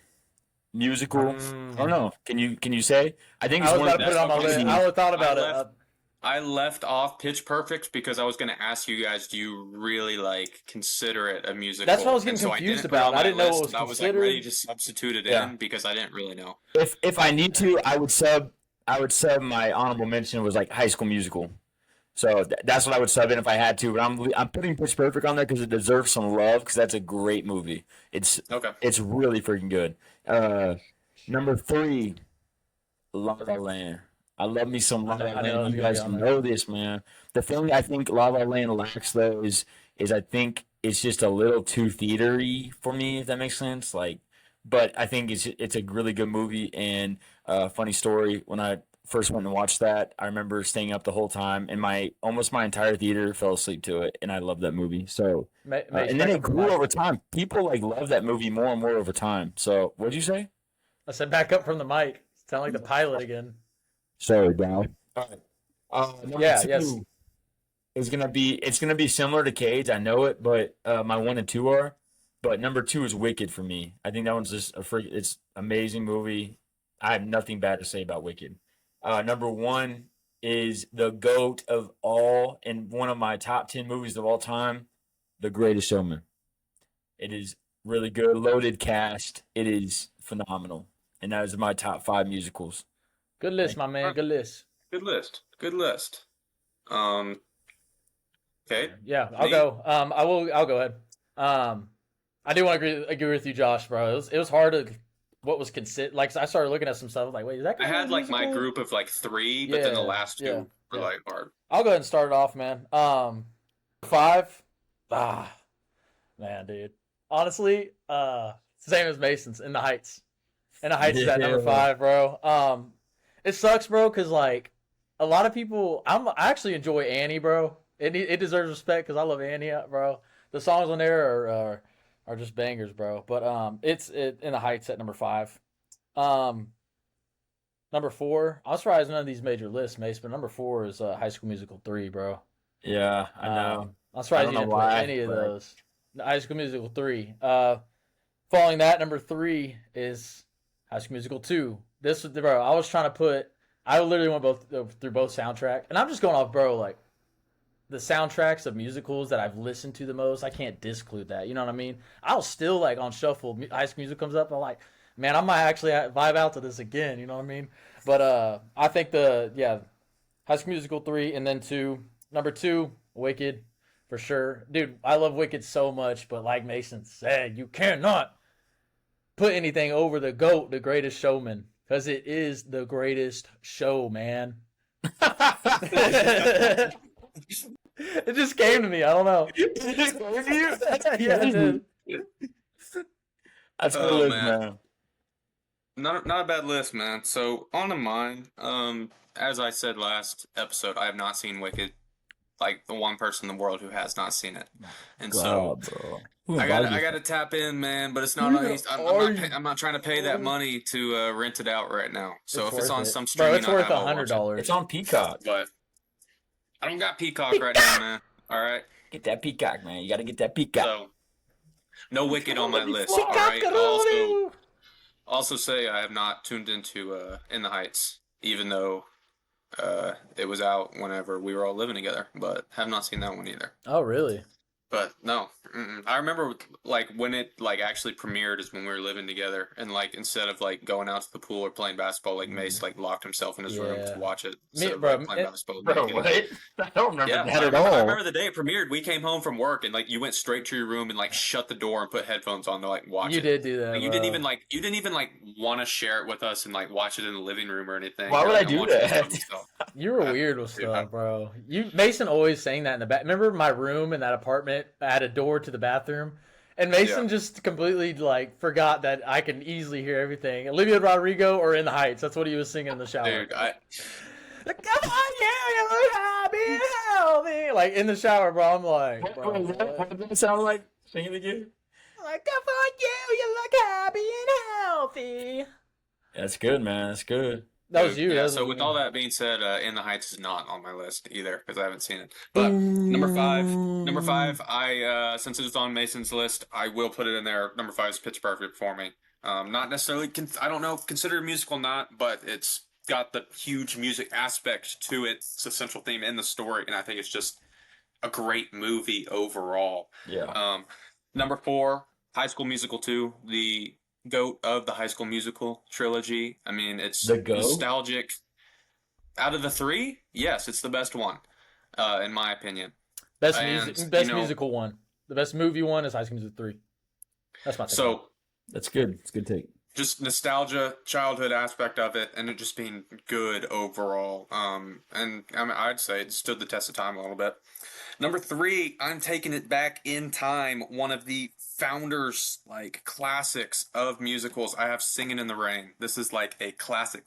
Musical. I don't know. Can you say? I think it's I was one about to put it on my list. I would have thought about it. I left off Pitch Perfect because I was going to ask you guys, do you really consider it a musical? That's what I was getting confused about. I didn't know what was considered. I was ready to substitute it in because I didn't really know. If I need to, I would sub my honorable mention was like High School Musical. So that's what I would sub in if I had to. But I'm putting Pitch Perfect on there because it deserves some love because that's a great movie. It's really freaking good. Number 3, La La Land. I love me some La La Land. You guys know this, man. The thing I think La La Land lacks though is I think it's just a little too theatery for me, if that makes sense. But I think it's a really good movie and funny story. When I first went and watched that, I remember staying up the whole time, and almost my entire theater fell asleep to it, and I love that movie. So, and then it grew over time. People love that movie more and more over time. So, what'd you say? I said back up from the mic. Sound like the pilot again. Sorry, Dad. All right. Yeah. 2 Yes. It's gonna be similar to Cage. I know it, but my 1 and 2 are. But number 2 is Wicked for me. I think that one's just it's amazing movie. I have nothing bad to say about Wicked. Number 1 is the GOAT of all and one of my top 10 movies of all time, The Greatest Showman. It is really good, loaded cast. It is phenomenal, and that is my top 5 musicals. Good list, my man. Good list. Good list. Okay. Yeah, I'll go. I'll go ahead. I do want to agree with you, Josh, bro. It was hard to what was considered. I started looking at some stuff. I was like, wait, is that? I had my group of 3, but then the last 2 were hard. I'll go ahead and start it off, man. 5. Man, dude. Honestly, same as Mason's. In the Heights. In the Heights is at number 5, bro. It sucks, bro, because a lot of people. I actually enjoy Annie, bro. It deserves respect because I love Annie, bro. The songs on there are just bangers, bro. But it's In the Heights at number 5. Number 4. I was surprised none of these major lists, Mace, but number 4 is High School Musical 3, bro. Yeah, I know. I'm surprised you didn't put any of those. High School Musical 3. Following that, number 3 is High School Musical 2. This was, bro, I was trying to put, I literally went through both soundtrack, and I'm just going off, bro, like, the soundtracks of musicals that I've listened to the most. I can't disclude that, you know what I mean? I'll still, like, on shuffle, High School Musical comes up, I'm like, man, I might actually vibe out to this again, you know what I mean? But I think High School Musical 3, and then 2. Number 2, Wicked, for sure. Dude, I love Wicked so much, but like Mason said, you cannot put anything over the GOAT, the Greatest Showman, because it is the greatest show, man. It just came to me. I don't know. Yeah, it did. That's good, man. Not a bad list, man. So on to mine. As I said last episode, I have not seen Wicked. Like the one person in the world who has not seen it, and so I gotta tap in, man. But it's not. I'm not trying to pay that money to rent it out right now. So if it's on some streaming, it's worth $100. It's on Peacock, but I don't got Peacock right now, man. All right, get that Peacock, man. You gotta get that Peacock. So no Wicked on my list. All right. Also say I have not tuned into In the Heights, even though it was out whenever we were all living together, but have not seen that one either. Oh, really? But no, I remember like when it like actually premiered is when we were living together, and like instead of like going out to the pool or playing basketball, like Mace like locked himself in his room to watch it. Instead of like, playing basketball. Bro, what? I don't remember that at all. I remember the day it premiered. We came home from work and like you went straight to your room and like shut the door and put headphones on to like watch it. You did do that. Like, you didn't even want to share it with us and like watch it in the living room or anything. Why would I do that? You were weird with stuff, bro. Mason always saying that in the back. Remember my room in that apartment? I had a door to the bathroom, and Mason just completely like forgot that I can easily hear everything. Olivia Rodrigo or In the Heights. That's what he was singing in the shower. Dude, come on, you look happy and healthy. Like in the shower, bro. I'm like, bro, what does it sound like? Sing it again. Like, come on, you look happy and healthy. That's good, man. That's good. That was you. Yeah, so with all that being said, In the Heights is not on my list either because I haven't seen it. But number five, I since it was on Mason's list, I will put it in there. Number 5 is Pitch Perfect for me. Not necessarily, I don't know, considered a musical or not, but it's got the huge music aspect to it. It's a central theme in the story, and I think it's just a great movie overall. Yeah. Number 4, High School Musical 2, the GOAT of the High School Musical trilogy. I mean, it's nostalgic. Out of the 3, yes, it's the best one, in my opinion. Best musical one. The best movie one is High School Musical 3. That's my take. So that's good. It's a good take. Just nostalgia, childhood aspect of it, and it just being good overall. And I mean, I'd say it stood the test of time a little bit. Number 3, I'm taking it back in time. One of the founders, like, classics of musicals. I have Singing in the Rain. This is like a classic.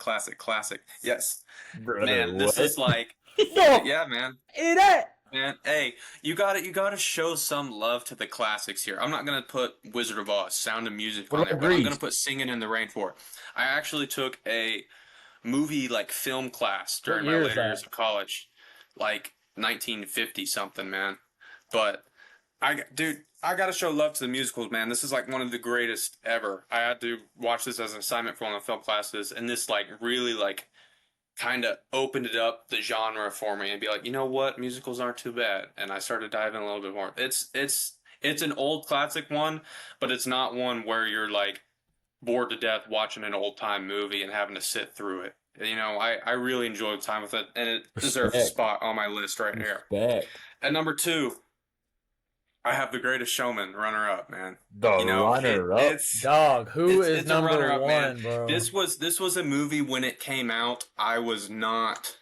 Yes. Brother, man, this is like, yeah, man. Eat it! Man, hey, you gotta show some love to the classics here. I'm not gonna put Wizard of Oz, Sound of Music on there, but I'm gonna put Singing in the Rain for it. I actually took a movie, like, film class during my later years of college. Like, 1950 something, man. But I gotta show love to the musicals, man. This is like one of the greatest ever. I had to watch this as an assignment for one of the film classes, and this like really like kind of opened it up the genre for me and be like, you know what, musicals aren't too bad. And I started diving a little bit more. It's an old classic one, but it's not one where you're like bored to death watching an old time movie and having to sit through it. You know, I really enjoyed time with it, and it deserves a spot on my list right here. At number 2, I have The Greatest Showman, runner-up, man. Runner-up? Dog, who is number 1, man. bro? This was a movie when it came out. I was not...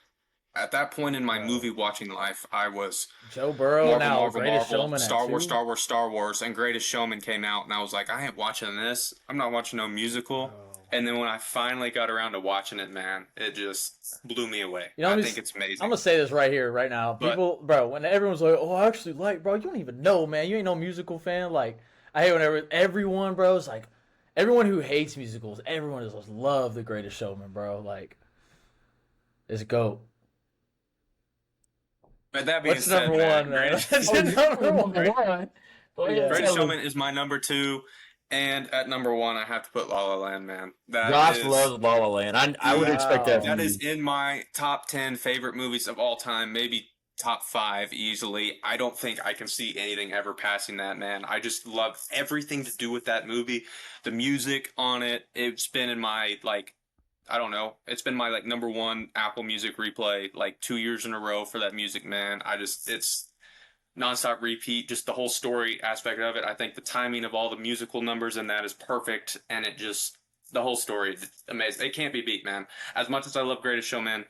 At that point in my movie watching life, I was... Joe Burrow Marvel, Star Wars, and Greatest Showman came out, and I was like, I ain't watching this. I'm not watching no musical. And then when I finally got around to watching it, man, it just blew me away. You know, I think it's amazing. I'm going to say this right here, right now. People, bro, when everyone's like, oh, I actually like, bro, you don't even know, man. You ain't no musical fan. Like, I hate whenever everyone, bro, is like, everyone who hates musicals, everyone just love The Greatest Showman, bro. Like, it's GOAT. But that being What's said, number 1, man? Greatest Showman is my number 2. And at number 1, I have to put La La Land, man. Josh loves La La Land. I would expect that. That is in my top 10 favorite movies of all time, maybe top 5 easily. I don't think I can see anything ever passing that, man. I just love everything to do with that movie. The music on it, it's been in my, like, I don't know. It's been my, like, number 1 Apple Music replay, like, 2 years in a row for that music, man. It's nonstop repeat, just the whole story aspect of it. I think the timing of all the musical numbers in that is perfect, and the whole story is amazing. It can't be beat, man. As much as I love Greatest Showman,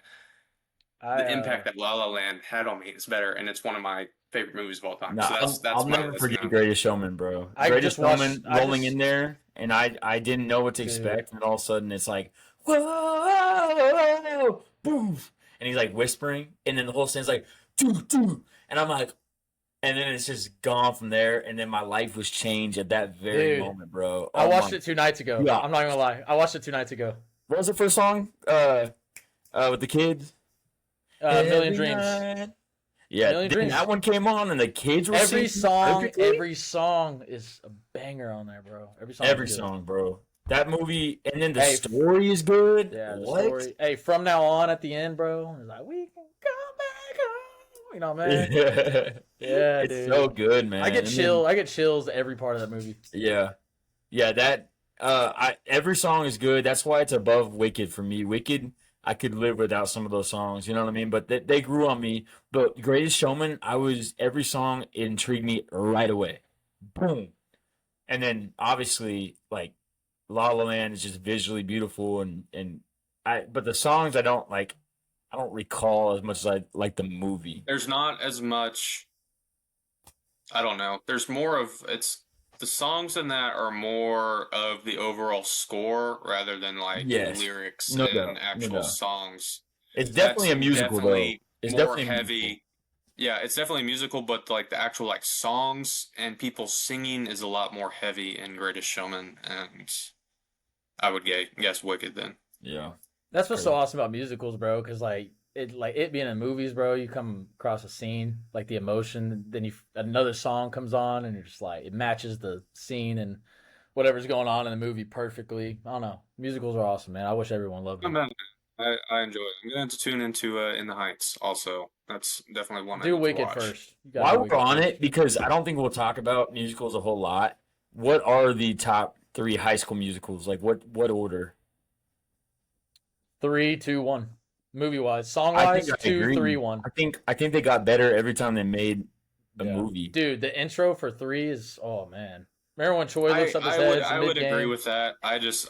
the impact that La La Land had on me is better, and it's one of my favorite movies of all time. No, So that's I'll my never list, forget man. Greatest Showman, bro. Greatest Showman rolling in there, and I didn't know what to expect, and all of a sudden it's like, whoa, boom, and he's like whispering, and then the whole scene's like, doo, doo, and I'm like, and then it's just gone from there, and then my life was changed at that very moment, bro. I watched it 2 nights ago. Yeah. I'm not gonna lie. I watched it 2 nights ago. What was the first song? With the kids? Million Dreams. Yeah, Million Dreams. That one came on, and the kids were Every singing. every song is a banger on there, bro. Every song, bro. That movie, and then the story is good. Yeah, the what? story. Hey, from now on at the end, bro, it's like we can come back home. You know, man. Yeah, it's dude. so good, man. I get chills every part of that movie. Yeah, that every song is good. That's why it's above Wicked for me. Wicked, I could live without some of those songs. You know what I mean? But they grew on me. But Greatest Showman, every song intrigued me right away. Boom, and then obviously like La La Land is just visually beautiful, but the songs I don't recall as much as I like the movie. There's not as much. I don't know. There's more of the songs in that are more of the overall score rather than like lyrics and actual songs. It's definitely a musical though. It's more definitely heavy. Yeah, it's definitely musical, but like the actual like songs and people singing is a lot more heavy in Greatest Showman, and I would guess Wicked then. Yeah. That's what's so awesome about musicals, bro, because it being in movies, bro, you come across a scene, like the emotion, then another song comes on, and you're just like, it matches the scene and whatever's going on in the movie perfectly. I don't know. Musicals are awesome, man. I wish everyone loved them. I enjoy it. I'm going to tune into In the Heights also. That's definitely one I do need Wicked to watch. first. While we're on it, because I don't think we'll talk about musicals a whole lot, what are the top 3 high school musicals? Like what order? 3, 2, 1. Movie wise, song wise, 2, 3, 1. I think they got better every time they made a movie. Dude, the intro for 3 is man. Remember when Troy lifts up his head? I would agree with that. I just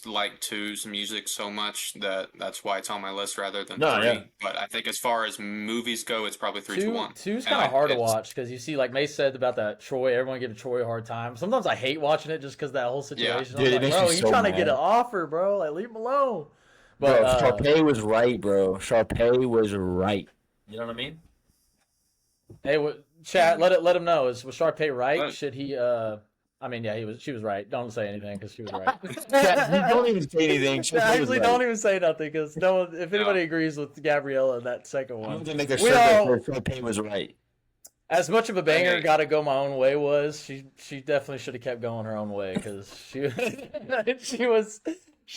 like 2's music so much that's why it's on my list rather than 3. Yeah. But I think as far as movies go, it's probably 3, 2, 1. 2's kind of hard to watch because you see, like Mace said about that Troy. Everyone giving Troy a hard time. Sometimes I hate watching it just because that whole situation. Yeah. Dude, I'm like, bro, he's trying to get an offer, bro. Like, leave him alone. But Sharpay was right, bro. Sharpay was right. You know what I mean? Hey, chat. Let him know. Was Sharpay right? Should he? I mean, yeah, she was right. Don't say anything because she was right. Don't even say anything. Actually, don't even say nothing because if anybody agrees with Gabriella in that second one, I'm gonna make a shirt that Sharpay was right. As much of a banger "Gotta Go My Own Way" was, she definitely should have kept going her own way because she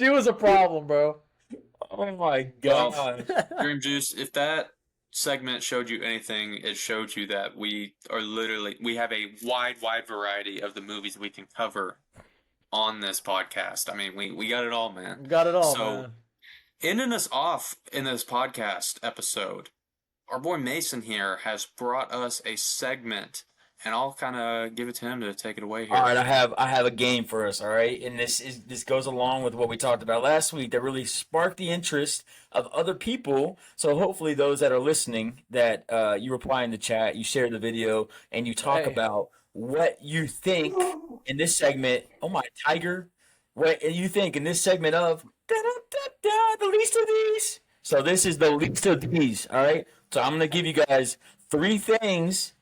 was a problem, bro. Oh my god. Dream Juice, if that segment showed you anything, it showed you that we have a wide variety of the movies we can cover on this podcast. I mean, we got it all, man. We got it all, man. Ending us off in this podcast episode, our boy Mason here has brought us a segment, and I'll kind of give it to him to take it away here. All right, I have a game for us, all right? And this goes along with what we talked about last week that really sparked the interest of other people. So hopefully those that are listening, that you reply in the chat, you share the video, and you talk about what you think in this segment. Oh my, Tiger. What you think in this segment of the least of these. So this is the least of these, all right? So I'm going to give you guys 3 things,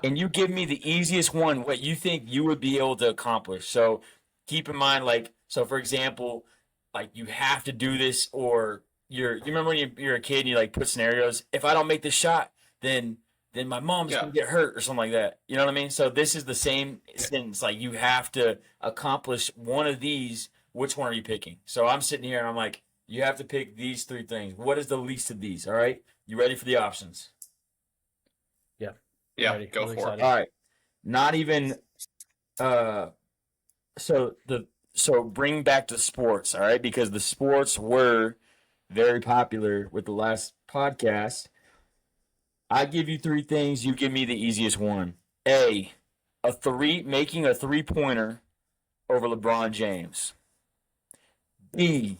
and you give me the easiest one, what you think you would be able to accomplish. So keep in mind, like, so for example, like you have to do this, or you remember when you're a kid and you like put scenarios. If I don't make this shot, then then my mom's gonna get hurt or something like that. You know what I mean? So this is the same sentence. Like you have to accomplish one of these. Which one are you picking? So I'm sitting here and I'm like, you have to pick these 3 things. What is the least of these? All right, you ready for the options? Yeah. Yeah. Ready. Go Really for excited. it. All right. Not even. So bring back the sports. All right, because the sports were very popular with the last podcast. I give you 3 things. You give me the easiest one. Making a 3-pointer over LeBron James. B,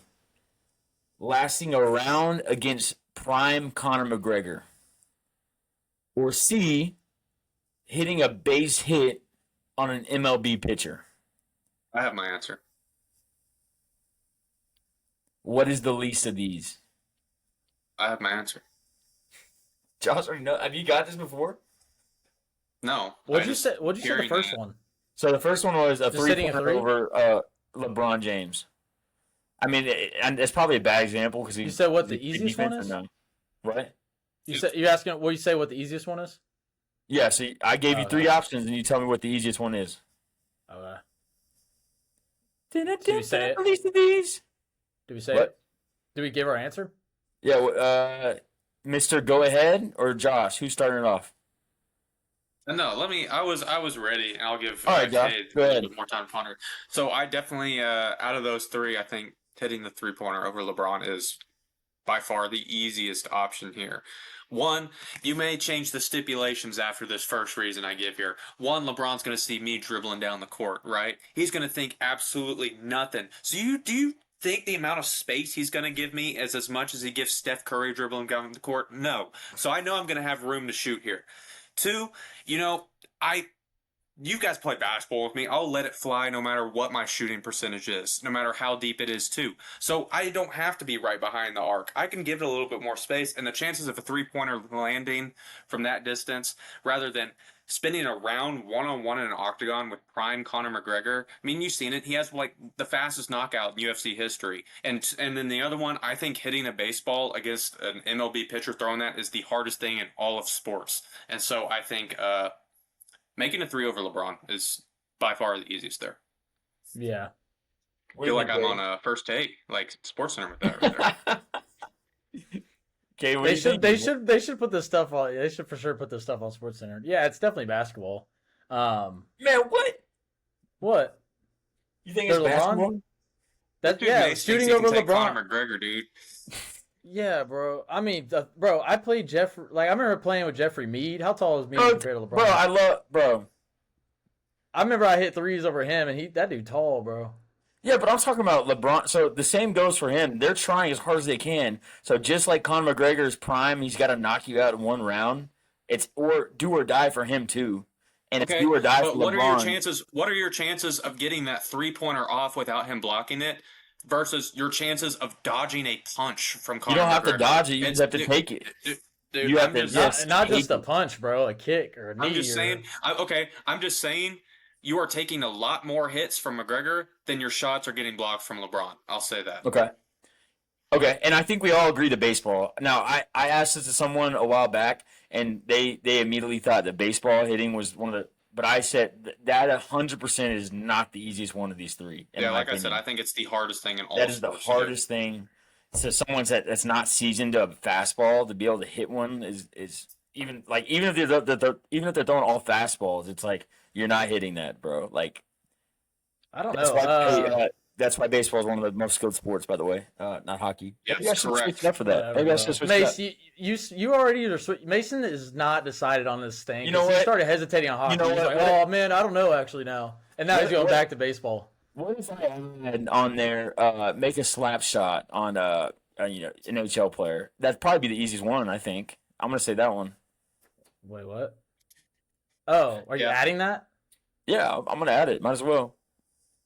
lasting a round against prime Conor McGregor. Or C, hitting a base hit on an MLB pitcher. I have my answer. What is the least of these? I have my answer. Josh, have you got this before? No. What'd you say the first one? So the first one was a Just hitting a 3-pointer 3? over LeBron James. I mean, and it's probably a bad example because You said what the easiest one is? No. What? You're asking what you say what the easiest one is? Yeah, so I gave you 3 options and you tell me what the easiest one is. Okay. Did we say it? The least of these? Did we say What? it? Did we give our answer? Yeah, Mr. Go Ahead or Josh? Who's starting it off? No, I was ready, and I'll give All right, Josh, Cade go a ahead. little bit more time to ponder. So I definitely, out of those 3, I think hitting the 3-pointer over LeBron is by far the easiest option here. 1, you may change the stipulations after this first reason I give here. 1, LeBron's going to see me dribbling down the court, right? He's going to think absolutely nothing. So do you think the amount of space he's going to give me is as much as he gives Steph Curry dribbling down the court? No. So I know I'm going to have room to shoot here. 2, you guys play basketball with me. I'll let it fly no matter what my shooting percentage is, no matter how deep it is too. So I don't have to be right behind the arc. I can give it a little bit more space, and the chances of a 3-pointer landing from that distance, rather than spinning around one-on-one in an octagon with prime Conor McGregor. I mean, you've seen it. He has like the fastest knockout in UFC history. And then the other one, I think hitting a baseball against an MLB pitcher throwing that is the hardest thing in all of sports. And so I think making a 3 over LeBron is by far the easiest there. Yeah. I feel like I'm on a first take, like Sports Center with that right there. Okay, they should put this stuff on. They should for sure put this stuff on Sports Center. Yeah, it's definitely basketball. Man, what? What? You think it's basketball? Shooting over LeBron. Conor McGregor, dude. Yeah, bro. I mean, bro, I played Jeffrey. Like, I remember playing with Jeffrey Mead. How tall is Mead compared to LeBron? I remember I hit 3s over him, and that dude tall, bro. Yeah, but I'm talking about LeBron. So the same goes for him. They're trying as hard as they can. So just like Conor McGregor's prime, he's got to knock you out in 1 round. It's do or die for him too. And it's do or die for LeBron. What are your chances of getting that 3-pointer off without him blocking it versus your chances of dodging a punch from Conor McGregor? You don't have to dodge it. You just have to take it. Dude, you have to not just a punch, bro. A kick or a knee. I'm just saying you are taking a lot more hits from McGregor than your shots are getting blocked from LeBron. I'll say that. Okay, and I think we all agree to baseball. Now, I asked this to someone a while back, and they immediately thought that baseball hitting was one of the. But I said that 100% is not the easiest one of these 3. Yeah, like I said, I think it's the hardest thing in all. That is the hardest thing. So someone that's not seasoned to a fastball to be able to hit one is even if they're throwing all fastballs, it's like you're not hitting that, bro. Like I don't know. That's why baseball is one of the most skilled sports, by the way. Not hockey. Yes, Maybe I should switch it up for that. Whatever, Maybe I should switch Mace, it up. you already either Mason is not decided on this thing. You know He what? started hesitating on hockey. You know He's what? like, oh man, I don't know actually now. And now he's going back to baseball. What if I had on there make a slap shot on an NHL player? That'd probably be the easiest one, I think. I'm gonna say that one. Wait, what? Oh, are you adding that? Yeah, I'm gonna add it. Might as well.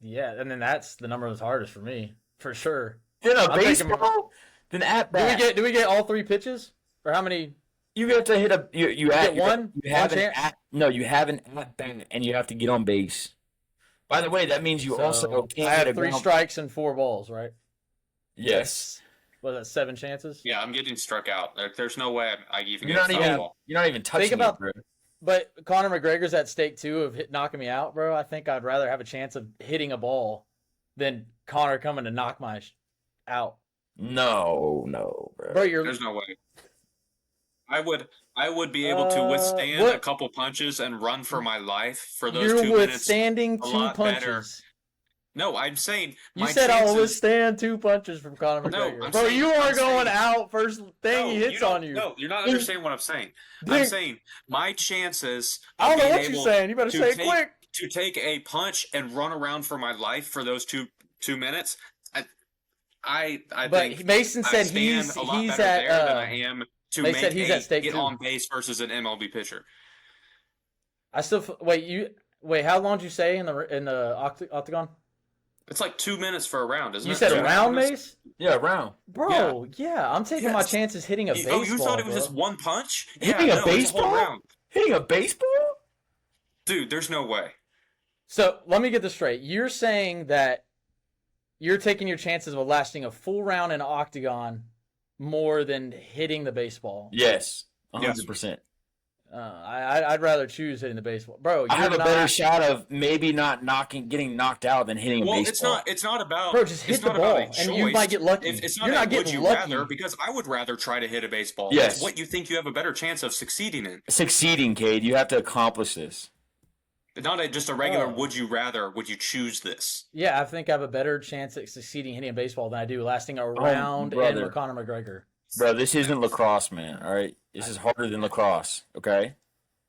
Yeah, and then that's the number that's hardest for me, for sure. Then baseball? Then at bat. Do we get all 3 pitches? Or how many? You have to hit you get one? You have an at bat, and you have to get on base. By the way, that means you also can't I have hit 3 strikes and 4 balls, right? Yes. what is that, 7 chances? Yeah, I'm getting struck out. There's no way I even You're get a foul ball. not even touching Think about, it, bro. but Conor McGregor's at stake too of knocking me out, bro. I think I'd rather have a chance of hitting a ball than Conor coming to knock my out. No, bro. There's no way. I would be able to withstand a couple punches and run for my life for those 2 minutes. You're withstanding 2 punches. Better. No, I'm saying you said I'll withstand 2 punches from Conor McGregor. No, bro, you are going out first thing he hits on you. No, you're not understanding what I'm saying. I'm saying my chances. I don't know what you're saying. You better say it quick. To take a punch and run around for my life for those two minutes. I but think Mason said he's a lot at. Better there than I am to they make said he's at stake get too. on base versus an MLB pitcher. I still wait. How long did you say in the octagon? It's like 2 minutes for a round, isn't it? You said a round, Mace? Yeah, a round. Bro, yeah, I'm taking my chances hitting a baseball. Oh, you thought it was just one punch? Hitting a baseball? Hitting a baseball? Dude, there's no way. So let me get this straight. You're saying that you're taking your chances of lasting a full round in an octagon more than hitting the baseball. Yes, 100%. I'd rather choose hitting the baseball, bro. I have a better shot of maybe not getting knocked out than hitting a baseball. It's not about. Bro, just hit the ball, and you might get lucky. It's not You're not getting lucky. Because I would rather try to hit a baseball. Yes. It's what you think you have a better chance of succeeding in. Succeeding, Cade. You have to accomplish this. Not just a regular. Would you rather? Would you choose this? Yeah, I think I have a better chance at succeeding hitting a baseball than I do lasting a round in Conor McGregor. Bro, this isn't lacrosse, man. All right, this is harder than lacrosse. Okay.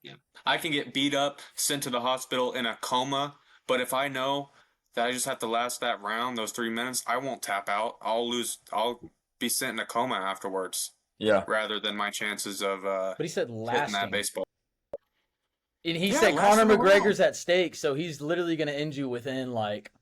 Yeah, I can get beat up, sent to the hospital in a coma, but if I know that I just have to last that round, those 3 minutes, I won't tap out. I'll be sent in a coma afterwards. Yeah. Rather than my chances of but he said hitting that baseball. And he said Conor McGregor's at stake, so he's literally going to end you within like.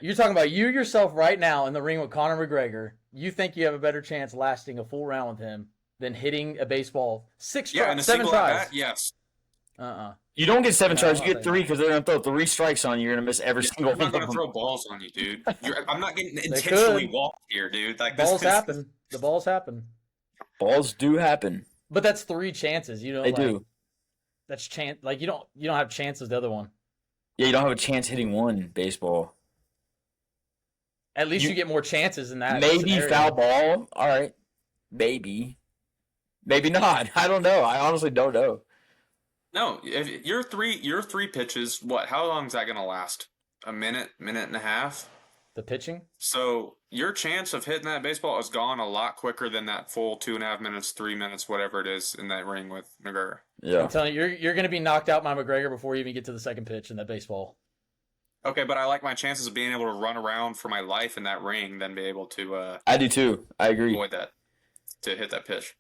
You're talking about you yourself right now in the ring with Conor McGregor. You think you have a better chance lasting a full round with him than hitting a baseball 7 tries? Yes. You don't get 7 tries. You get 3 because they're going to throw 3 strikes on you. You're going to miss every single one. I'm not going to throw balls on you, dude. I'm not getting intentionally walked here, dude. Like balls happen. The balls happen. Balls do happen. But that's 3 chances. You know, they do. That's chance. Like you don't have chances the other one. Yeah, you don't have a chance hitting one baseball. At least you get more chances in that. Maybe scenario. Foul ball. All right. Maybe not. I don't know. I honestly don't know. No, if your three pitches, what? How long is that going to last? A minute and a half? The pitching? So your chance of hitting that baseball is gone a lot quicker than that full 2.5 minutes, 3 minutes, whatever it is in that ring with McGregor. Yeah. I'm telling you, you're going to be knocked out by McGregor before you even get to the second pitch in that baseball. Okay, but I like my chances of being able to run around for my life in that ring than be able to. I do too. I agree. Avoid that to hit that pitch.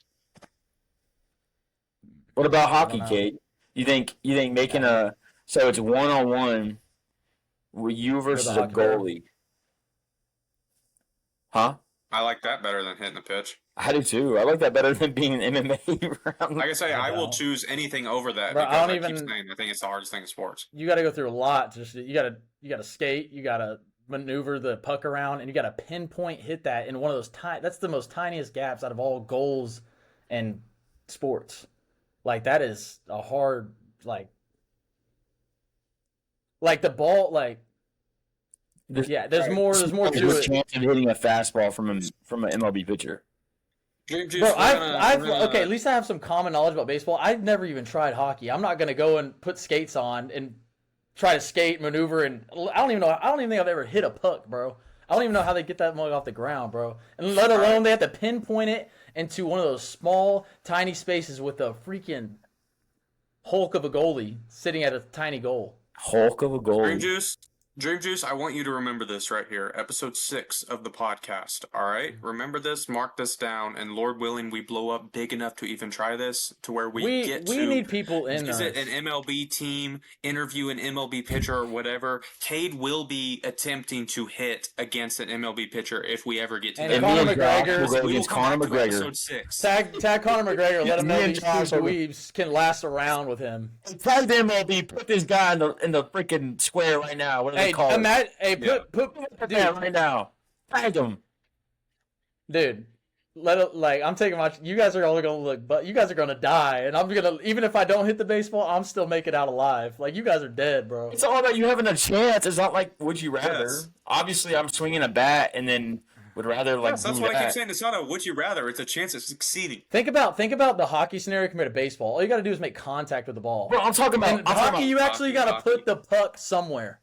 What about hockey, Kate? You think making so it's 1-on-1 with you versus a goalie? Huh? I like that better than hitting the pitch. I do too. I like that better than being an MMA round. Like I say, I will choose anything over that because I keep saying I think it's the hardest thing in sports. You got to go through a lot. You got to skate. You got to maneuver the puck around, and you got to pinpoint hit that in one of those that's the most tiniest gaps out of all goals and sports. Like that is a hard like the ball like. There's more to it. Chance of hitting a fastball from an MLB pitcher. Bro, okay. At least I have some common knowledge about baseball. I've never even tried hockey. I'm not gonna go and put skates on and try to skate, maneuver, and I don't even think I've ever hit a puck, bro. I don't even know how they get that mug off the ground, bro. And let alone they have to pinpoint it into one of those small, tiny spaces with a freaking Hulk of a goalie sitting at a tiny goal. Hulk of a goalie. Dream Juice, I want you to remember this right here. Episode 6 of the podcast, all right? Remember this, mark this down, and Lord willing, we blow up big enough to even try this, to where we need people in visit an MLB team, interview an MLB pitcher or whatever. Cade will be attempting to hit against an MLB pitcher if we ever get to that. And Conor McGregor. We'll go against Conor McGregor. Episode 6. Tag Conor McGregor. Let him know these two dweebs can last a round with him. Tag the MLB. Put this guy in the freaking square right now. What are they called? Put that right now. Tag him. dude. I'm taking my. You guys are all gonna look, but you guys are gonna die, and I'm gonna. Even if I don't hit the baseball, I'm still making out alive. Like you guys are dead, bro. It's all about you having a chance. It's not like would you rather. Yes. Obviously, I'm swinging a bat and then would rather like. Yes, that's what I keep saying. It's not a would you rather. It's a chance of succeeding. Think about the hockey scenario compared to baseball. All you got to do is make contact with the ball. Bro, I'm talking about hockey. You actually got to put the puck somewhere.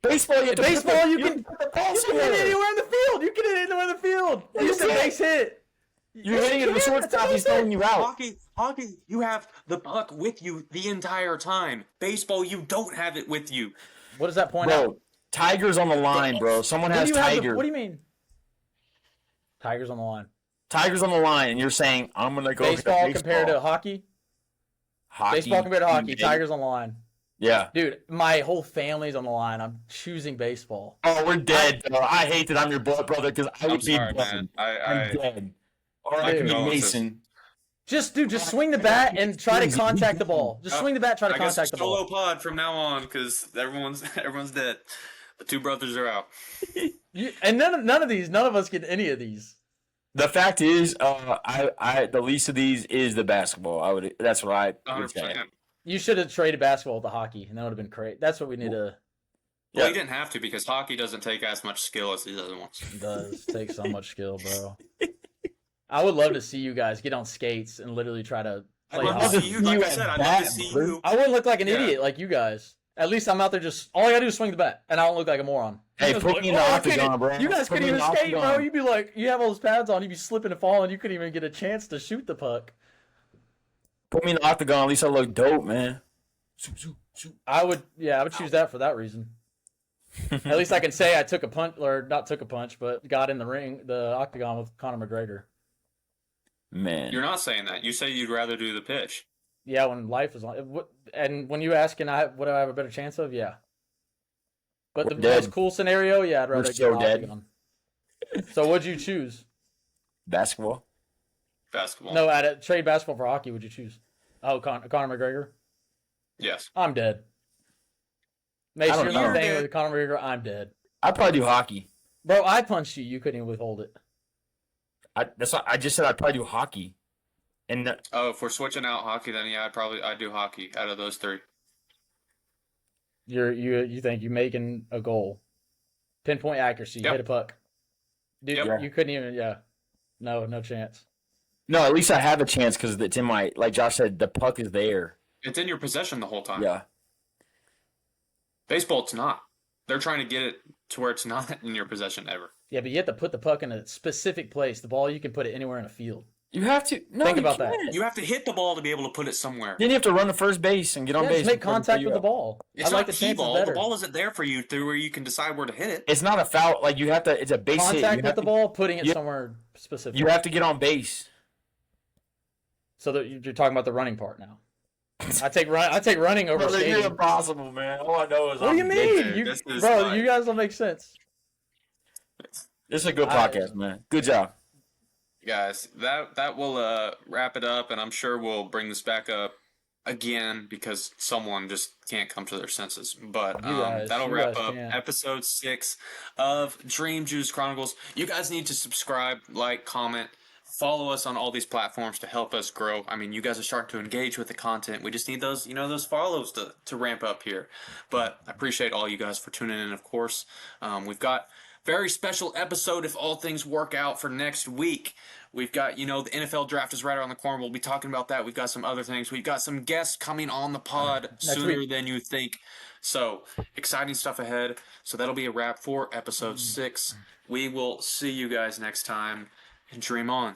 Baseball, you can hit it anywhere in the field. You can hit it anywhere in the field. It's a base hit. You're hitting it with shortstop. He's throwing you out. Hockey, you have the puck with you the entire time. Baseball, you don't have it with you. What does that point out? Bro, Tiger's on the line, bro. Someone has Tiger. What do you mean? Tiger's on the line. Tiger's on the line, and you're saying I'm gonna go baseball compared to hockey. Baseball compared to hockey. Tiger's on the line. Yeah. Dude, my whole family's on the line. I'm choosing baseball. Oh, we're dead, bro. I hate that I'm your blood brother because I would be dead. I'm dead. R.I.P. Mason. Just swing the bat and try to contact the ball. Just swing the bat, try to contact the ball. Solo pod from now on because everyone's dead. The two brothers are out. And none of us get any of these. The fact is, the least of these is the basketball. That's what I would say. You should have traded basketball with the hockey, and that would have been great. That's what we need to. Well, you didn't have to because hockey doesn't take as much skill as these other ones. It does take so much skill, bro. I would love to see you guys get on skates and literally try to play hockey. I'd love to see you. Like I said, I'd love to see you. I wouldn't look like an idiot like you guys. At least I'm out there just all I gotta do is swing the bat, and I don't look like a moron. Hey, put me in the octagon, bro. You guys couldn't even skate, bro. You'd be like, you have all those pads on, you'd be slipping and falling, you couldn't even get a chance to shoot the puck. Put me in the octagon, at least I look dope, man. I would choose that for that reason. At least I can say I took a punch, or not took a punch, but got in the octagon with Conor McGregor. Man, you're not saying that. You say you'd rather do the pitch. Yeah, when life is on, and when you ask, would I have a better chance of? Yeah. But the most cool scenario, I'd rather get an octagon. So what'd you choose? Basketball. No, trade basketball for hockey. Would you choose? Oh, Conor McGregor. Yes. I'm dead. Mace, you're not staying with Conor McGregor. I'm dead. I'd probably do hockey. Bro, I punched you. You couldn't even withhold it. That's what I just said. I'd probably do hockey. And if we're switching out hockey, then I'd do hockey out of those three. You think you're making a goal, pinpoint accuracy, hit a puck, dude. You couldn't even. No chance. No, at least I have a chance because it's in my, like Josh said, the puck is there. It's in your possession the whole time. Yeah. Baseball, it's not. They're trying to get it to where it's not in your possession ever. Yeah, but you have to put the puck in a specific place. The ball, you can put it anywhere in a field. You have to think about that. You have to hit the ball to be able to put it somewhere. Then you have to run to first base and get on base. Just make contact with the ball. It's not the T-ball. The ball isn't there for you to where you can decide where to hit it. It's not a foul. Like you have to. It's a base hit. Contact with the ball, putting it somewhere specific. You have to get on base. So that you're talking about the running part now. I take running over skating. You're impossible, man. All I know is. What do you mean, you guys don't make sense. This is a good podcast, man. Good job, guys. That will wrap it up, and I'm sure we'll bring this back up again because someone just can't come to their senses. But that'll wrap up episode 6 of Dream Juice Chronicles. You guys need to subscribe, like, comment. Follow us on all these platforms to help us grow. I mean, you guys are starting to engage with the content. We just need those, those follows to ramp up here. But I appreciate all you guys for tuning in, of course. We've got very special episode if all things work out for next week. We've got, the NFL draft is right around the corner. We'll be talking about that. We've got some other things. We've got some guests coming on the pod sooner than you think. So, exciting stuff ahead. So that'll be a wrap for episode 6. We will see you guys next time. And dream on.